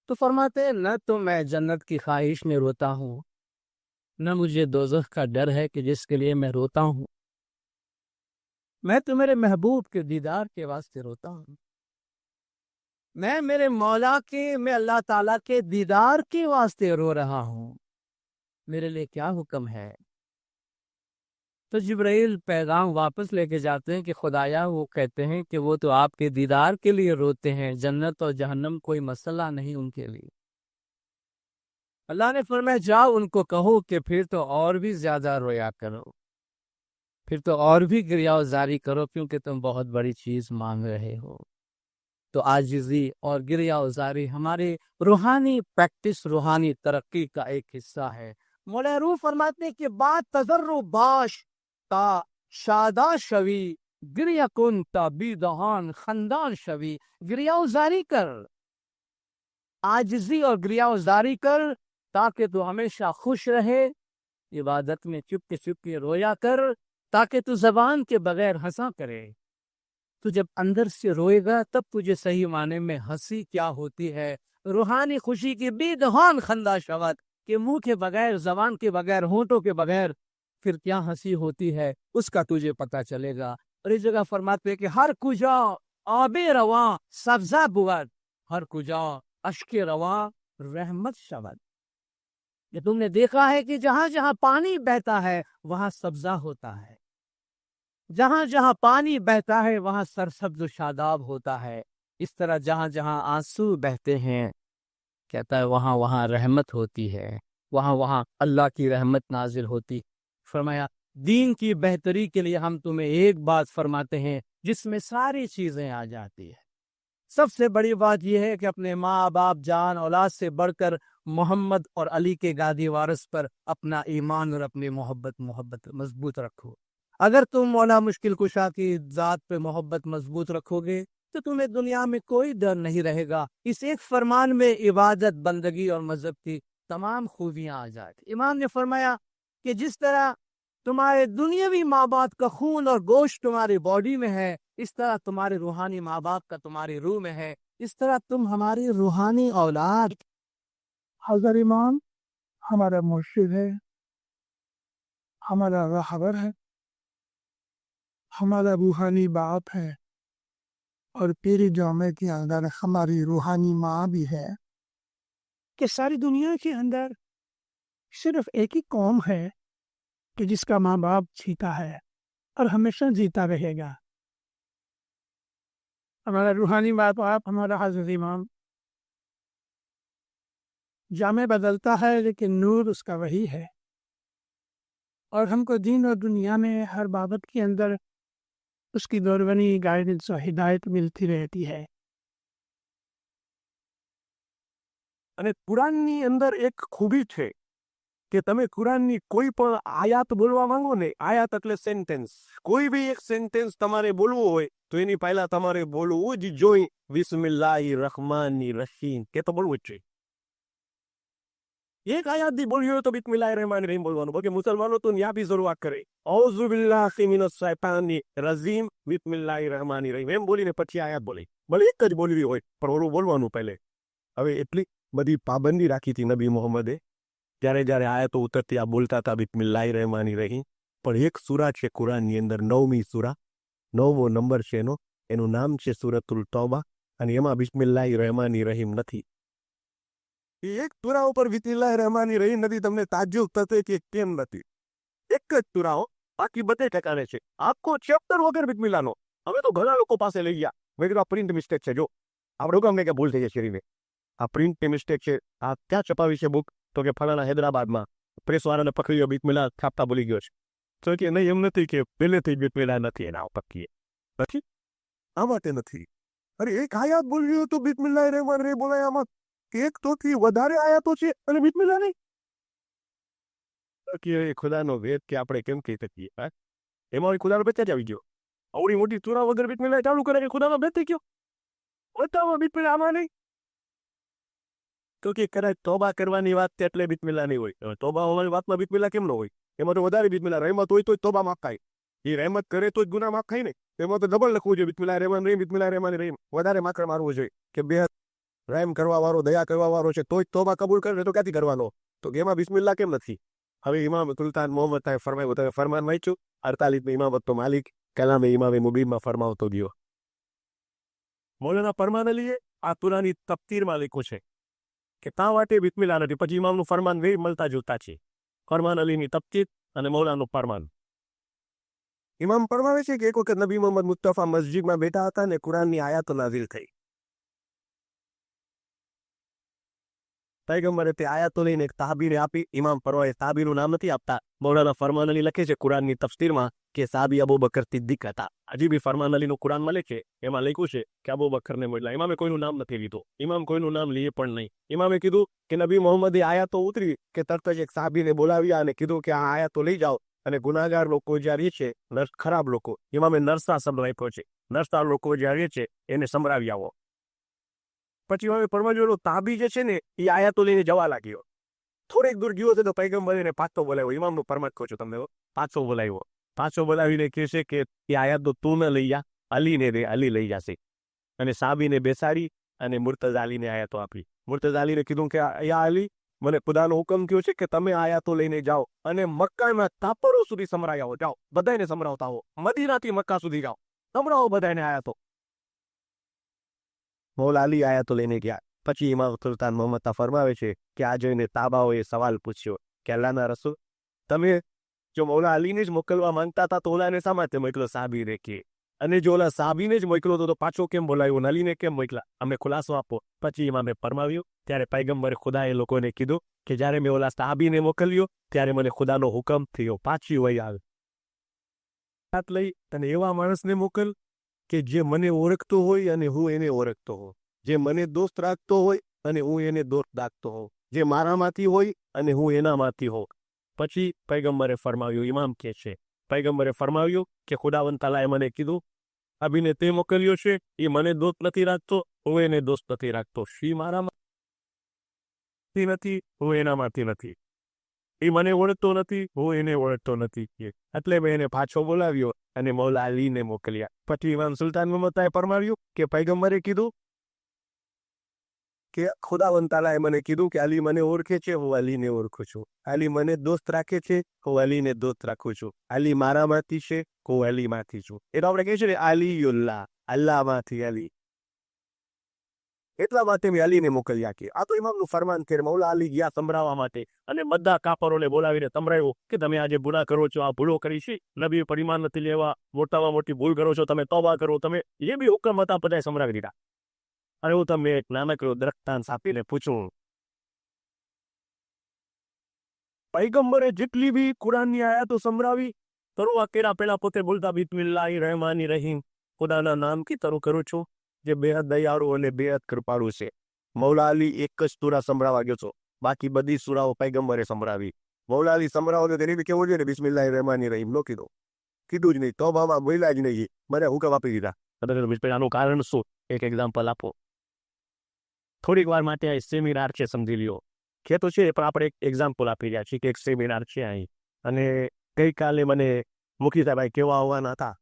تو فرماتے ہیں نہ تو میں جنت کی خواہش میں روتا ہوں، نہ مجھے دوزخ کا ڈر ہے کہ جس کے لیے میں روتا ہوں، میں تو میرے محبوب کے دیدار کے واسطے روتا ہوں، میں میرے مولا کے، میں اللہ تعالیٰ کے دیدار کے واسطے رو رہا ہوں، میرے لیے کیا حکم ہے۔ تو جبرائیل پیغام واپس لے کے جاتے ہیں کہ خدایا وہ کہتے ہیں کہ وہ تو آپ کے دیدار کے لیے روتے ہیں، جنت اور جہنم کوئی مسئلہ نہیں ان کے لیے۔ اللہ نے فرمایا جاؤ ان کو کہو کہ پھر تو اور بھی زیادہ رویا کرو، پھر تو اور بھی گریا زاری کرو، کیونکہ تم بہت بڑی چیز مانگ رہے ہو۔ تو عاجزی اور گریا زاری ہماری روحانی پریکٹس، روحانی ترقی کا ایک حصہ ہے۔ مولا روح فرماتے کہ بات تذرو باش تا شادا شوی، گریا کن تا بیدہان خندان شوی۔ گریا زاری کر، عاجزی اور گریا زاری کر، تاکہ تو ہمیشہ خوش رہے۔ عبادت میں چپ کے رویا کر، تاکہ تو زبان کے بغیر ہنسا کرے۔ تو جب اندر سے روئے گا تب تجھے صحیح معنی میں ہنسی کیا ہوتی ہے، روحانی خوشی کی بے دہان خندہ شود، کہ منہ کے بغیر، زبان کے بغیر، ہونٹوں کے بغیر پھر کیا ہنسی ہوتی ہے، اس کا تجھے پتا چلے گا۔ اور اس جگہ فرماتے ہیں کہ ہر کجا آب رواں سبزہ بود، ہر کجا اشک رواں رحمت شود۔ یہ تم نے دیکھا ہے کہ جہاں جہاں پانی بہتا ہے وہاں سبزہ ہوتا ہے، جہاں جہاں پانی بہتا ہے وہاں سرسبز و شاداب ہوتا ہے۔ اس طرح جہاں جہاں آنسو بہتے ہیں، کہتا ہے وہاں وہاں رحمت ہوتی ہے، وہاں وہاں اللہ کی رحمت نازل ہوتی۔ فرمایا دین کی بہتری کے لیے ہم تمہیں ایک بات فرماتے ہیں جس میں ساری چیزیں آ جاتی ہے۔ سب سے بڑی بات یہ ہے کہ اپنے ماں باپ جان اولاد سے بڑھ کر محمد اور علی کے گادی وارث پر اپنا ایمان اور اپنی محبت مضبوط رکھو۔ اگر تم مولا مشکل کشا کی ذات پہ محبت مضبوط رکھو گے تو تمہیں دنیا میں کوئی ڈر نہیں رہے گا۔ اس ایک فرمان میں عبادت، بندگی اور مذہب کی تمام خوبیاں آ جاتی۔ امام نے فرمایا کہ جس طرح تمہارے دنیاوی ماں باپ کا خون اور گوشت تمہاری باڈی میں ہے، اس طرح تمہارے روحانی ماں باپ کا تمہاری روح میں ہے، اس طرح تم ہماری روحانی اولاد۔ حضرت امام ہمارا مرشد ہے، ہمارا رہبر ہے، ہمارا روحانی باپ ہے، اور پیری جامع کے اندر ہماری روحانی ماں بھی ہے۔ کہ ساری دنیا کے اندر صرف ایک ہی قوم ہے کہ جس کا ماں باپ جیتا ہے اور ہمیشہ جیتا رہے گا۔ ہمارا روحانی باپ ہمارا حضرت امام۔ جامع بدلتا ہے لیکن نور اس کا وہی ہے، اور ہم کو دین اور دنیا میں ہر بابت کے اندر اس کی دورونی گائیڈنس اور ہدایت ملتی رہتی ہے۔ અને કુરાનની અંદર એક ખૂબી છે કે તમે કુરાનની કોઈ પણ આયાત બોલવા માંગો ને, આયાત એટલે સેન્ટેન્સ, કોઈ બી એક સેન્ટેન્સ તમારે બોલવો હોય તો એની પહેલા તમારે બોલવું જ જોઈ બિસ્મિલ્લાહિર રહમાનિર રહીમ, કે તો બોલવું જ જોઈએ। એક આયાત બી બોલ્યો હોય તો બિસ્મિલ્લાહિર રહમાનિર રહીમ બોલવાનું, બાકી મુસલમાનો તો ન્યા બી શરૂઆત કરે ઔઝુ બિલ્લાહિ મિનશ શૈતાનિર રજીમ બિસ્મિલ્લાહિર રહમાનિર રહીમ એમ બોલીને પછી આયાત બોલે, ભલે એક જ બોલવી હોય પણ ઓલું બોલવાનું પહેલે। હવે એટલી બધી પાબંદી રાખી હતી નબી મોહમ્મદે, ત્યારે જ્યારે આયતો ઉતરતી આ બોલતા હતા બિસ્મિલ્લાહિર રહમાનિર રહીમ। પણ એક સૂરા છે કુરાનની અંદર, 9મી સૂરા, 9મો નંબર છે એનો, એનું નામ છે સૂરતુલ તૌબા, અને એમાં બિસ્મિલ્લાહિર રહમાનિર રહીમ નથી। એક સૂરા ઉપર બિસ્મિલ્લાહિર રહમાનિર રહીમ નથી, તમને તાજ્જુબ થશે કે કેમ નથી। એક જ સૂરાઓ, બાકી બધે ઠેકાણે છે, આખો ચેપ્ટર વગર બિસ્મિલ્લાહનો। હવે તો ઘણા લોકો પાસે લઈ ગયા, મેં કીધું આ પ્રિન્ટ મિસ્ટેક છે, જો આપણે ગમે કે ભૂલ થઈ જાય શરીરને, આ પ્રિન્ટ મિસ્ટેક છે, આ ક્યાં છપાવી છે બુક, તો કે ફલાણા હૈદરાબાદમાં પ્રેસવાળાને પકડ્યો, બિસ્મિલ્લાહ છાપતા ભૂલી ગયો છે। તો કે નહીં, એમ નથી કે પહેલેથી બિસ્મિલ્લાહ નથી એના પક્કી નથી, આ માટે નથી। અરે એક આયાત બોલ્યું તો બિસ્મિલ્લાહિર રહમાનિર રહીમ બોલાય, આમાં એક તો થી વધારે આયાતો છે અને બિસ્મિલ્લાહ નહીં। કે એ ખુદાનો ભેદ કે આપણે કેમ કહી શકીએ, હા એમાં ખુદાનો ભેદ ક્યાં આવી ગયો? આવડી મોટી સૂરા વગર બિસ્મિલ્લાહ ચાલુ કરે કે ખુદાનો ભેદ થઈ ગયો? બતાવો બિસ્મિલ્લાહ આમાં નહીં। તો કે કદાચ તોબા કરવાની વાત છે એટલે બિસ્મિલ્લાહ નહીં હોય। હવે તોબા હોવાની વાતમાં બિસ્મિલ્લાહ કેમ ન હોય? એમાં તો વધારે બિસ્મિલ્લાહ, રહેમત હોય તો જ તોબા માફ થાય, એ રહેમત કરે તો જ ગુનાહ માફ થાય ને। એમાં તો ડબલ લખવું જોઈએ, બિસ્મિલ્લાહિર રહમાનિર રહીમ, બિસ્મિલ્લાહિર રહમાનિર રહીમ, વધારે માકડ મારવું જોઈએ કે બે રહેમ કરવા વાળો, દયા કરવા વાળો છે તો જ તોબા કબૂલ કરે, તો ક્યાંથી કરવાનો? તો એમાં બિસ્મિલ્લાહ કેમ નથી? હવે ઇમામ સુલ્તાન મોહમ્મદ સાહેબ ફરમાયું, તમે ફરમાન વાંચ્યું 48મી ઇમામત તો માલિક કલામે ઇમામે મુબીનમાં ફરમાવતો ગયો। મૌલાના ફરમાન અલીએ આ કુરાની તફસીરમાં લખ્યું છે કે તા માટે બિસ્મિલ્લાહ નથી, પછી ઇમામનું ફરમાન બે મળતા જોતા છે, ફરમાન અલીની તફસીર અને મૌલાનું ફરમાન। ઇમામ ફરમાવે છે કે એક વખત નબી મોહમ્મદ મુસ્તફા મસ્જિદમાં બેઠા હતા ને કુરાનની આયાતો નાઝિલ થઈ। પૈગંબરે તે આયાતો લઈને એક સાહાબીને આપી. ઇમામ પરવાએ સાહાબીનું નામ નથી આપતા. મૌલાના ફરમાન અલી લખે છે કુરાનની તફસીરમાં કે સાહાબી અબુ બકર સિદ્દીક હતા. હજી બી ફરમાન અલીનું કુરાનમાં લખે એમાં લખ્યું છે કે અબુ બકરને મોકલા. ઇમામે કોઈનું નામ નથી લીધું. ઇમામ કોઈનું નામ લીએ પણ નહીં. ઇમામે કીધું કે નબી મોહમ્મદે આયાતો ઉતરી કે તરત જ એક સાહાબીને બોલાવ્યા અને કીધું કે આ આયાતો લઈ જાઓ અને ગુનાહગાર લોકો જ્યાં રહે છે, ખરાબ લોકો, ઇમામે નરસા શબ્દ આપ્યો છે, નરસા લોકો જ્યાં રહે છે એને સંભળાવી આવો. પછી હવે પરમાજોનો તાબી જે છે ને એ આયાતો લઈને જવા લાગ્યો. થોડેક દૂર ગયો છે તો પૈગંબરે એને પાછો બોલાવ્યો. ઇમામનું ફરમાન કહું છું તમને, પાછો બોલાવ્યો. પાછો બોલાવીને કહે છે કે એ આયાતો તું ન લઈ જા, અલીને દે, અલી લઈ જશે. અને સાબીને બેસાડી અને મુર્તઝા અલીને આયાતો આપી. મુર્તઝા અલીને કીધું કે યા અલી, મને ખુદાનો હુકમ થયો છે કે તમે આયાતો લઈને જાઓ અને મક્કામાં તાપરો સુધી સંભળાઈ આવો. જાઓ, બધાને સંભળાવતા આવો. મદીનાથી મક્કા સુધી જાઓ, સંભળાવો બધાને આયાતો. મૌલા અલી આયાતો લઈને ગયા. પછી ઇમામ સુલતાન મોહમ્મદ ફરમાવે છે કે આ જોઈને તાબાઓએ સવાલ પૂછ્યો કે અલ્લાહના રસૂલ, તમે જો મૌલા અલીને જ મોકલવા માંગતા હતા તો ઓલાને શા માટે મોકલો સાબીને કે, અને જો ઓલા સાબીને જ મોકલો તો પાછો કેમ બોલાવ્યો, અલીને કેમ મોકલા? અમને ખુલાસો આપો. પછી ઇમામે ફરમાવ્યું ત્યારે પૈગંબરે ખુદાએ લોકોને કીધું કે જ્યારે મેં ઓલા સાબીને મોકલ્યો ત્યારે મને ખુદાનો હુકમ થયો પાછી વહી આવે. હાથ લઈ અને એવા માણસને મોકલ કે જે મને ઓળખતો હોય અને હું એને ઓળખતો હોઉં, જે મને દોસ્ત રાખતો હોય અને હું એને દોસ્ત રાખતો હોઉં, જે મારામાંથી હોય અને હું એનામાંથી હોઉં. પછી પૈગંબરે ફરમાવ્યું, ઇમામ કે છે પૈગંબરે ફરમાવ્યું કે ખુદાવંદ તાલાએ મને કીધું અભીને તે મોકલ્યો છે, એ મને દોસ્ત નથી રાખતો, હું એને દોસ્ત નથી રાખતો. શી મારામાંથી નથી, હું એનામાંથી નથી. એ મને ઓળખતો નથી, હું એને ઓળખતો નથી. એટલે મેં એને પાછો બોલાવ્યો અને મૌલા અલીને મોકલ્યા. પછી ઇમામ સુલતાન મોહમ્મદે ફરમાવ્યું કે પૈગંબરે કીધું કે ખુદાવંદ તાલાએ મને કીધું કે અલી મને ઓળખે છે, હું અલીને ઓળખું છું. અલી મને દોસ્ત રાખે છે, હું અલીને દોસ્ત રાખું છું. અલી મારામાંથી છે, હું અલીમાંથી છું. એ તો આપણે કહીએ છીએ ને અલીયુલ્લાહ, અલ્લાહમાંથી અલી. એટલા માટે મેં અલીને મોકલ્યા. કે આ તો ઇમામનું ફરમાન કે મૌલા અલી ગયા સંભળાવવા માટે અને બધા કાફરોને બોલાવીને સંભળાવ્યું કે તમે આજે ગુનાહ કરો છો, આ ભૂલો કરી છે, નબી પર ઈમાન નથી લેવા, મોટામાં મોટી ભૂલ કરો છો, તમે તોબા કરો, તમે જે બી હુકમ હતા બધાએ સંભળાવી દીધા. અને હું તમને એક નાનકડો દ્રષ્ટાંત આપીને પૂછું, પૈગંબરે જેટલી બી કુરાનની આયાતો સંભળાવી, તરુઆ કર્યા પહેલા પોતે બોલતા બિસ્મિલ્લાહિર રહેમાનિર રહીમ, ખુદાના નામથી તરુ કરું છું જે બેહદ દયાળુ અને બેહદ કૃપાળુ છે. મૌલા અલી એક જ સૂરા સંભળાવા ગયો છો, બાકી બધી સૂરાઓ પૈગંબરે સંભળાવી. મૌલા અલી સંભળાવો તેને બી કેવું જોઈએ ને બિસ્મિલ્લાહિર રહેમાનિર રહીમ નો કીધું જ નહીં, તોબામાં બોલ્યા જ નહીં, મને હુકમ આપી દીધા. આનું કારણ શું? એક એક્ઝામ્પલ આપો. થોડીક વાર માટે આ સેમિનાર છે, સમજી લ્યો કે તો છે, પણ આપણે એક એક્ઝામ્પલ આપી રહ્યા છીએ કે એક સેમિનાર છે અહીં. અને ગઈકાલે મને મુખી સાહેબ કહેવા આવવાના હતા,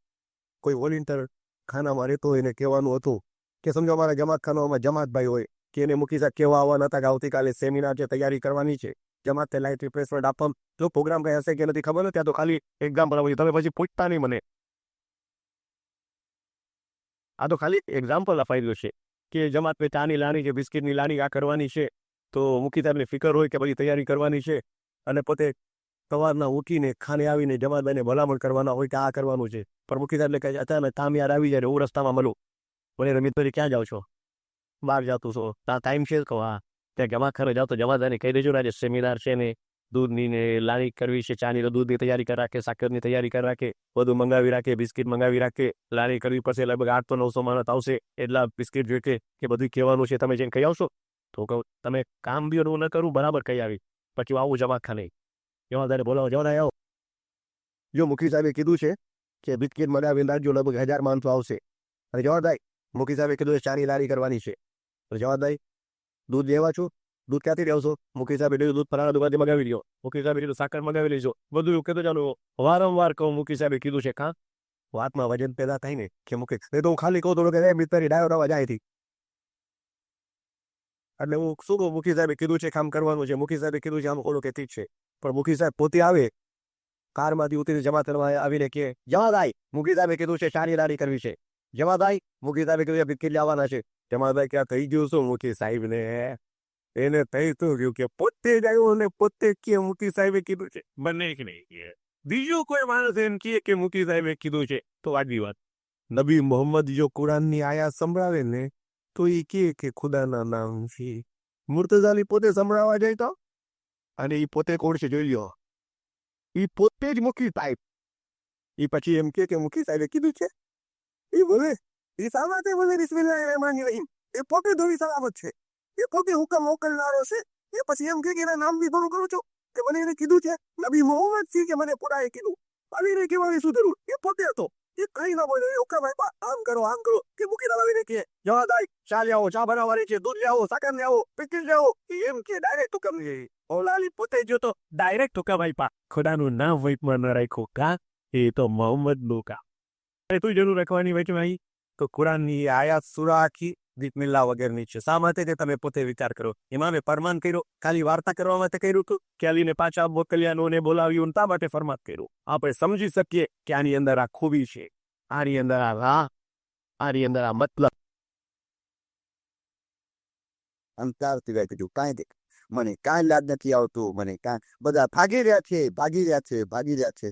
કોઈ વોલેન્ટિયર ખાનામાં રહેતો હોય એને કહેવાનું હતું કે સમજો અમારા જમાત ખાનામાં જમાતભાઈ હોય કે એને મુખી સાહેબ કહેવા આવવાના હતા કે આવતીકાલે સેમિનાર છે, તૈયારી કરવાની છે, જમાતે લાઇટ રિફ્રેશમેન્ટ આપવા, જો પ્રોગ્રામ કંઈ હશે કે નથી ખબર નથી, ત્યાં તો ખાલી એક્ઝામ્પલ આપું. તમે પછી પૂછતા નહીં મને, આ તો ખાલી એક્ઝામ્પલ અપાઈ છે કે જમાત પે ચાની લાની છે, બિસ્કિટની લાની આ કરવાની છે, તો મુખી સાહેબને ફિકર હોય કે બધી તૈયારી કરવાની છે અને પોતે સવારના ઉઠીને ખાને આવીને જમાતભાઈને ભલામણ કરવાના હોય કે આ કરવાનું છે, પણ મુખી સાહેબને કહે અચાનક કામ યાદ આવી જાય, હું રસ્તામાં મળું, બોલે રમિતભાઈ ક્યાં જાઓ છો? બહાર જાતું છો, ત્યાં ટાઈમ છે? કહો હા. ત્યાં જમા ખરે જાઓ તો જમાતભાઈને કહી દેજો ને આજે સેમિનાર છે ને દૂધની ને લાની કરવી છે, ચાની તો દૂધની તૈયારી કરી રાખે, સાકરની તૈયારી કરી રાખે, બધું મંગાવી રાખે, બિસ્કિટ મંગાવી રાખે, લાની કરવી પડશે, લગભગ 800 to 900 માણસ આવશે, એટલા બિસ્કિટ જોઈએ કે બધું કહેવાનું છે, તમે જઈને કહી આવશો? તો કહું તમે કામ બી ન કરું બરાબર કહી આવી, પછી આવું જમાખાને જવાદારે બોલાવો, જવાદાર આવો. જો મુખી સાહેબે કીધું છે કે બિસ્કિટ મંગાવીને રાખજો, લગભગ 1000 માણસો આવશે. અને જવાદાર મુખી સાહેબે કીધું ચાની લારી કરવાની છે, તો જવાદાર દૂધ લેવા છો, દૂધ ક્યાંથી લેવશો? મુખી સાહેબે લીધું દૂધ ફલાણા દુકાનથી મગાવી લ્યો. મુખી સાહેબે કીધું સાકર મગાવી લેજો, બધું એવું કીધું. ચાલો વારંવાર કહું મુખી સાહેબે કીધું છે, કાં વાતમાં વજન પેદા થાય ને કે મુખી તો હું ખાલી કહું તો કે મિત્તરી ડાયો રવા જાય. એટલે હું શું કહું, મુખી સાહેબે કીધું છે કામ કરવાનું છે, મુખી સાહેબે કીધું છે આમ ઓળો કે ઠીક છે, પણ મુખી સાહેબ પોતે આવે કારમાંથી ઉતરીને જમા કરવા આવીને કે જવાદાઈ મુખી સાહેબે કીધું છે ચાની લારી કરવી છે, જવાદાઈ મુખી સાહેબે કીધું બિસ્કિટ લાવવાના છે. જમાદાઈ ક્યાં થઈ ગયું શું મુખી સાહેબને? એને થઈ તો ગયું કે પોતે જ આવ્યું અને પોતે કે મુખી સાહેબે કીધું છે, બને કે નહીં. બીજું કોઈ માણસ એમ કે મુખી સાહેબે કીધું છે તો આટલી વાત. નબી મોહમ્મદ જો કુરાનની આયાત સંભળાવે ને તો એ કે ખુદાના નામ છે, મુર્તઝાલી પોતે સંભળાવવા જાય તો અને એ પોતે કોણ છે જોઈ લ્યો, એ પોતે જ મુખી સાહેબ. એ પછી એમ કે મુખી સાહેબે કીધું છે, એ બોલે એ શા માટે બોલે બિસ્મિલ્લાહિર્રહમાનિર્રહીમ, એ પોતે ધોવી સલામત છે, એ પોતે હુકમ મોકલનારો છે. એ પછી એમ કે એના નામ બી ઘણું કરું છું કે મને એને કીધું છે નબી મોહમ્મદ છે કે મને પુરાએ કીધું, આવીને કહેવાની શું જરૂર, એ પોતે હતો. એ કઈ ના બોલે, હુકમ આપ્યા આમ કરો કે મૂકી આવીને કે જવા દાય ચા લે આવો, ચા બનાવવાની છે, દૂધ લે આવો, સાકર લે આવો, પિક્ચર લે આવો, એમ કે ડાયરેક્ટ હુકમ છે. ઓલાલી પોતે જો તો ડાયરેક્ટ હુકમ આપ્યા, ખુદાનું નામ વચમાં ન રાખ્યું કા, એ તો મોહમ્મદ નું કા. તું જરૂર રાખવાની વચમાં આવી તો કુરાનની આયાત સુરા આખી બિસ્મિલ્લાહ વગરની છે. શા માટે તે તમે પોતે વિચાર કરો. ઇમામે ફરમાન કર્યો ખાલી વાર્તા કરવા માટે કર્યું હતું કે અલીને પાછા મોકલ્યાને બોલાવ્યું તા માટે ફરમાન કર્યું. આપણે સમજી શકીએ કે આની અંદર આ ખૂબી છે, આની અંદર આ રાહ, આની અંદર આ મતલબ. અંતર સિવાય કીધું કાંઈ દેખ મને કાંઈ યાદ નથી આવતું, મને કાંઈ, બધા ભાગી રહ્યા છે.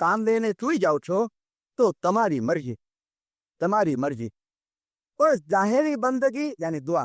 કામ લઈને સુઈ જાઓ છો તો તમારી મરજી, પણ જાહેરી બંદગી યાની દુઆ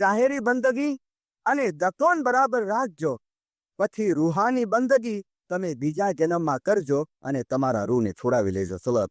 જાહેરી બંદગી અને દકોન બરાબર રાખજો, પછી રૂહાની બંદગી તમે બીજા જન્મમાં કરજો અને તમારા રૂહને છોડાવી લેજો. સલાત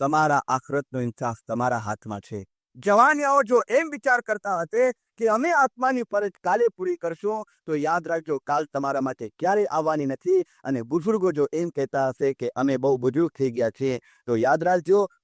તમારા આખરતનો ઇન્સાફ તમારા હાથમાં છે. જવાનિયાઓ જો એમ વિચાર કરતા હશે કે અમે આત્માની ફરજ કાલે પૂરી કરશું, તો યાદ રાખજો કાલ તમારા માટે ક્યારે આવવાની નથી. અને બુઝુર્ગો જો એમ કહેતા હશે કે અમે બહુ બુઝુર્ગ થઈ ગયા છીએ, તો યાદ રાખજો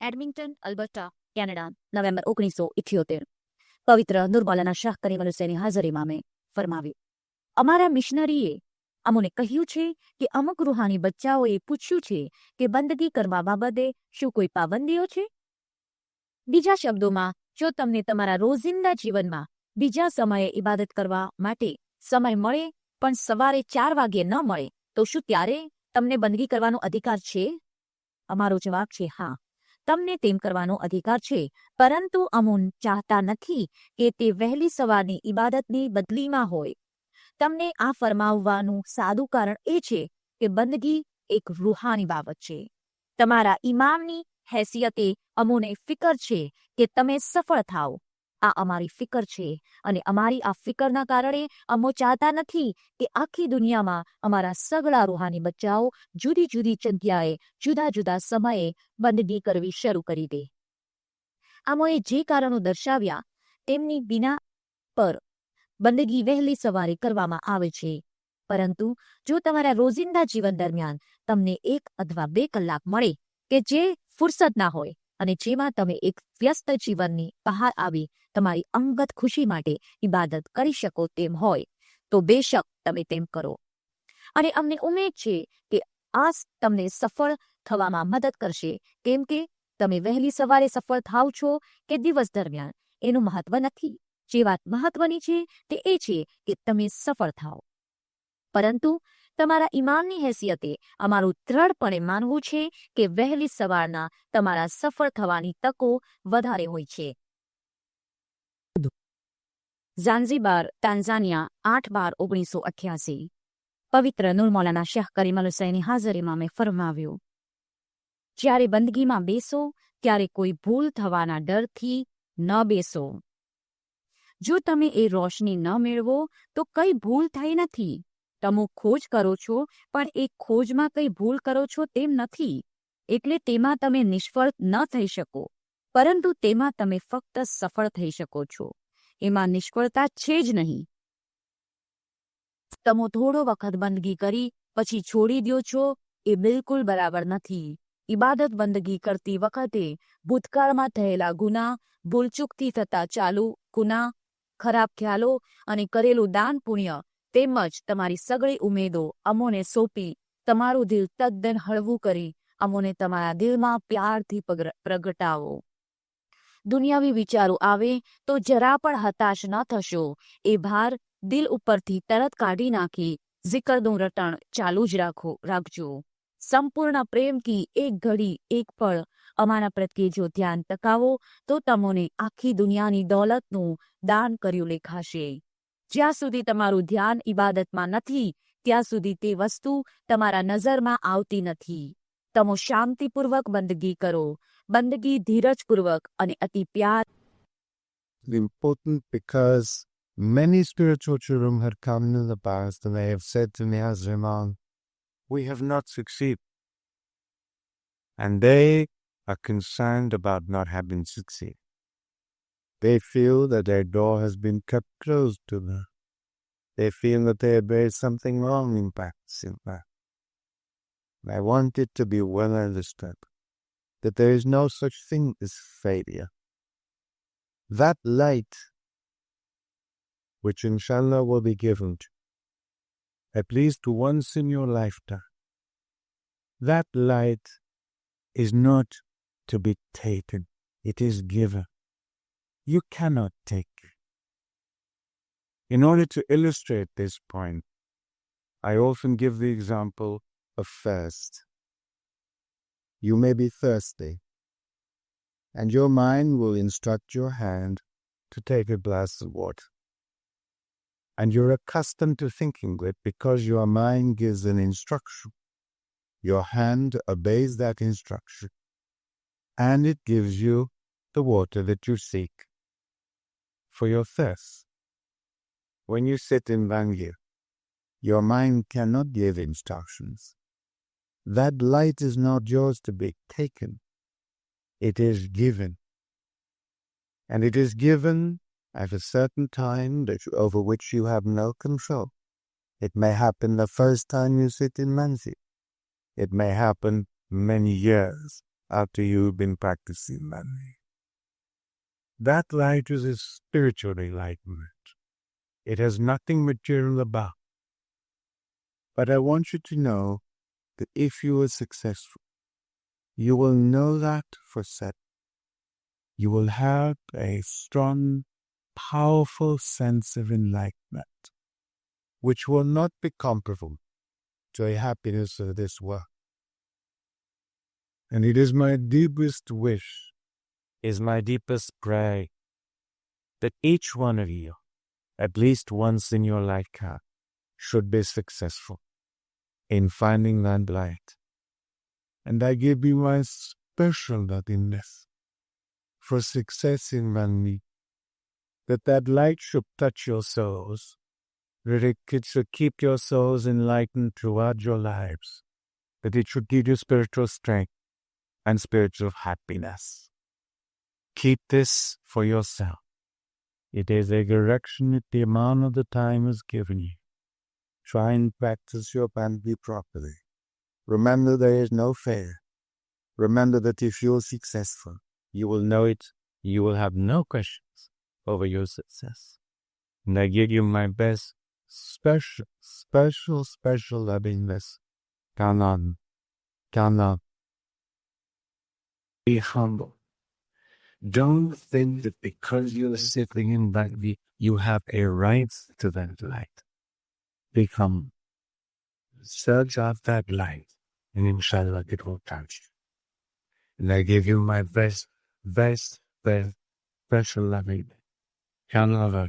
એડમિન્ટન, અલ્બર્ટા, કેનેડા, નવેમ્બર 1978. પવિત્ર નુરમૌલાના શાહ કરીમલ હુસૈની હાજરીમાં મેં ફરમાવ્યું, અમારા મિશનરીએ અમોને કહ્યું છે કે અમુક રૂહાની બચ્ચાઓએ પૂછ્યું છે કે બંદગી કરવા બાબતે શું કોઈ પાબંદીઓ છે? બીજા શબ્દોમાં, જો તમને તમારા રોજિંદા જીવનમાં બીજા સમયે ઇબાદત કરવા માટે સમય મળે પણ સવારે 4 વાગ્યે ન મળે તો શું ત્યારે તમને બંદગી કરવાનો અધિકાર છે? અમારો જવાબ છે હા, તમને તેમ કરવાનો અધિકાર છે, પરંતુ અમોન ચાહતા નથી કે તે વહેલી સવારની ઇબાદતની બદલીમાં હોય. તમને આ ફરમાવવાનું સાદું કારણ એ છે કે બંદગી એક રૂહાની બાબત છે. તમારા ઇમામની હેસિયતે અમોને ફિકર છે કે તમે સફળ થાઓ. આ અમારી ફિકર છે અને અમારી આ ફિકરના કારણે અમો ચાહતા નથી કે આખી દુનિયામાં અમારા સગળા રૂહાની બચ્ચાઓ જુદી જુદી જગ્યાએ જુદા જુદા સમયે બંદગી કરવી શરૂ કરી દે. અમોએ જે કારણો દર્શાવ્યા તેમની બિના પર બંદગી વહેલી સવારે કરવામાં આવે છે, પરંતુ જો તમારા રોજિંદા જીવન દરમિયાન તમને 1 અથવા 2 કલાક મળે કે જે ફુરસદ ના હોય અને જેમાં તમે એક વ્યસ્ત જીવનની બહાર આવી તમારી અંગત ખુશી માટે ઇબાદત કરી શકો તેમ હોય તો બેશક તમે તેમ કરો. અને અમને ઉમેદ છે કે આ તમને સફળ થવામાં મદદ કરશે, કેમ કે તમે વહેલી સવારે સફળ થાવ છો કે દિવસ દરમિયાન એનું મહત્વ નથી. જે વાત મહત્વની છે તે એ છે કે તમે સફળ થાઓ. પરંતુ તમારા ઈમાનની હેસિયતે અમારું દ્રઢપણે માનવું છે કે વહેલી સવારના તમારા સફળ થવાની તકો વધારે હોય છે. ઝાંઝીબાર, તાન્ઝાનિયા, 8/12/1988. પવિત્ર નુરમૌલાના શાહ કરીમલ હુસૈની હાજરીમાં મેં ફરમાવ્યું, જ્યારે બંદગીમાં બેસો ત્યારે કોઈ ભૂલ થવાના ડરથી ન બેસો. જો તમે એ રોશની ન મેળવો તો કઈ ભૂલ થઈ નથી. તમે ખોજ કરો છો પણ એ ખોજમાં કઈ ભૂલ કરો છો તેમ નથી, એટલે તેમાં તમે નિષ્ફળ ન થઈ શકો, પરંતુ તેમાં તમે ફક્ત સફળ થઈ શકો છો. એમાં નિષ્ફળતા છે જ નહીં. તમે થોડો વખત બંદગી કરી પછી છોડી દો છો એ બિલકુલ બરાબર નથી. ઇબાદત બંદગી કરતી વખતે ભૂતકાળમાં થયેલા ગુના, ભૂલચૂકથી થતા ચાલુ ગુના, ખરાબ ખ્યાલો અને કરેલું દાન પુણ્ય તેમજ તમારી સગળી ઉમેદો અમોને સોંપી તમારું દિલ તદ્દન હળવું કરી અમોને તમારા દિલમાં પ્યારથી પ્રગટાવો. દુનિયાવી વિચારો આવે તો જરા પણ હતાશ ન થશો. એ ભાર દિલ ઉપરથી તરત કાઢી નાખી જિકરનું રટણ ચાલુ જ રાખજો. સંપૂર્ણ પ્રેમથી એક ઘડી એક પળ અમારા પ્રત્યે જો ધ્યાન ટકાવો તો તમોને આખી દુનિયાની દોલતનું દાન કર્યું લેખાશે. જ્યાં સુધી તમારું ધ્યાન ઇબાદતમાં નથી ત્યાં સુધી તે વસ્તુ તમારા નજરમાં આવતી નથી. તમો શાંતિપૂર્વક બંદગી કરો. બંદગી ધીરજપૂર્વક અને અતિ પ્યાર. Important because many spiritual children had come in the past and they have said to me as Imam, we have not succeeded. And they are concerned about not having succeeded. They feel that their door has been kept closed to them. They feel that there is something wrong in practicing that. I want it to be well understood that there is no such thing as failure. That light, which inshallah will be given to at least once in your lifetime, that light is not to be taken, it is given. You cannot take it. In order to illustrate this point, I often give the example of thirst. You may be thirsty, and your mind will instruct your hand to take a glass of water. And you're accustomed to thinking it because your mind gives an instruction. Your hand obeys that instruction, and it gives you the water that you seek for your thirst. When you sit in Bangir, your mind cannot give instructions. That light is not yours to be taken. It is given. And it is given at a certain time over which you have no control. It may happen the first time you sit in Mansi. It may happen many years after you've been practicing Mansi. That light is a spiritual enlightenment. It has nothing material about. But I want you to know that if you are successful, you will know that for certain. You will have a strong, powerful sense of enlightenment, which will not be comparable to a happiness of this world. And it is my deepest wish, is my deepest prayer, that each one of you, at least once in your lifetime, should be successful in finding that light. And I give you my special nothingness for success in Manvi, that light should touch your souls, that it should keep your souls enlightened throughout your lives, that it should give you spiritual strength and spiritual happiness. Keep this for yourself. It is a direction that the amount of the time is given you. Try and practice your Manvi properly. Remember there is no failure. Remember that if you're successful, you will know it. You will have no questions over your success. And I give you my best, special lovingness. Count on. Be humble. Don't think that because you're sitting in Manvi, you have a right to that light. Become. Search out that light, and inshallah it will touch you. And I give you my best, special loving. Kanla.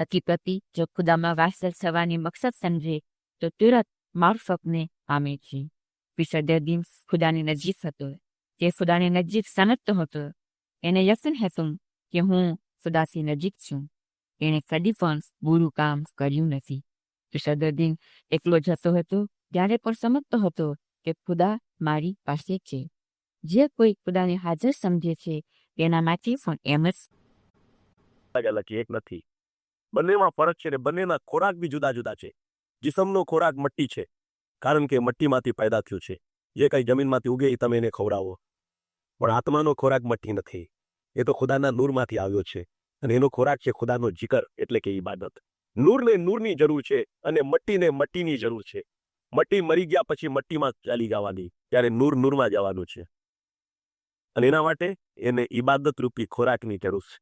હકીકતી જો ખુદામાં વાસલ થવાની મકસદ સમજે તો તુરત મારફતને પામે છે. વિશેષ ખુદાની નજીક હતો. જે ખુદાની નજીક સમજતો હતો એને યકીન હતું કે હું ખુદાથી નજીક છું. એણે કદી પણ બુરું કામ કર્યું નથી. વિશેષ એકલો જતો હતો ત્યારે પણ સમજતો હતો કે ખુદા મારી પાસે છે. જે કોઈ ખુદાને હાજર સમજે છે તેના માટે પણ એમ જ અલગ એક નથી. બંનેમાં ફરક છે ને બંનેના ખોરાક બી જુદા જુદા છે. જિસ્મનો ખોરાક મટ્ટી છે કારણ કે મટ્ટીમાંથી પેદા થયું છે. જે કંઈ જમીનમાંથી ઉગે એ તમે એને ખવડાવો. પણ આત્માનો ખોરાક મટ્ટી નથી. એ તો ખુદાના નૂરમાંથી આવ્યો છે અને એનો ખોરાક છે ખુદાનો જિકર એટલે કે ઇબાદત. નૂરને નૂરની જરૂર છે અને મટ્ટીને મટ્ટીની જરૂર છે. મટ્ટી મરી ગયા પછી મટ્ટીમાં ચાલી જવાની, ત્યારે નૂર નૂરમાં જવાનું છે. અને એના માટે એને ઇબાદત રૂપી ખોરાકની જરૂર છે.